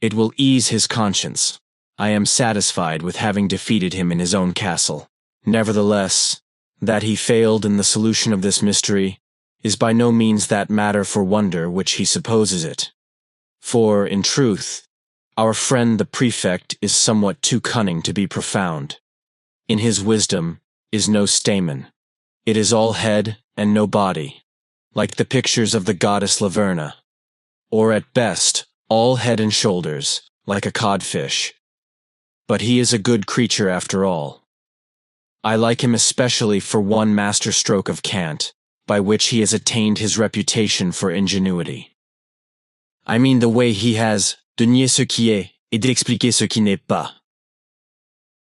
It will ease his conscience. I am satisfied with having defeated him in his own castle. Nevertheless, that he failed in the solution of this mystery is by no means that matter for wonder which he supposes it. For, in truth, our friend the prefect is somewhat too cunning to be profound. In his wisdom is no stamen. It is all head and no body, like the pictures of the goddess Laverna, or at best, all head and shoulders, like a codfish. But he is a good creature after all. I like him especially for one master stroke of cant, by which he has attained his reputation for ingenuity. I mean the way he has de nier ce qui est et d'expliquer ce qui n'est pas.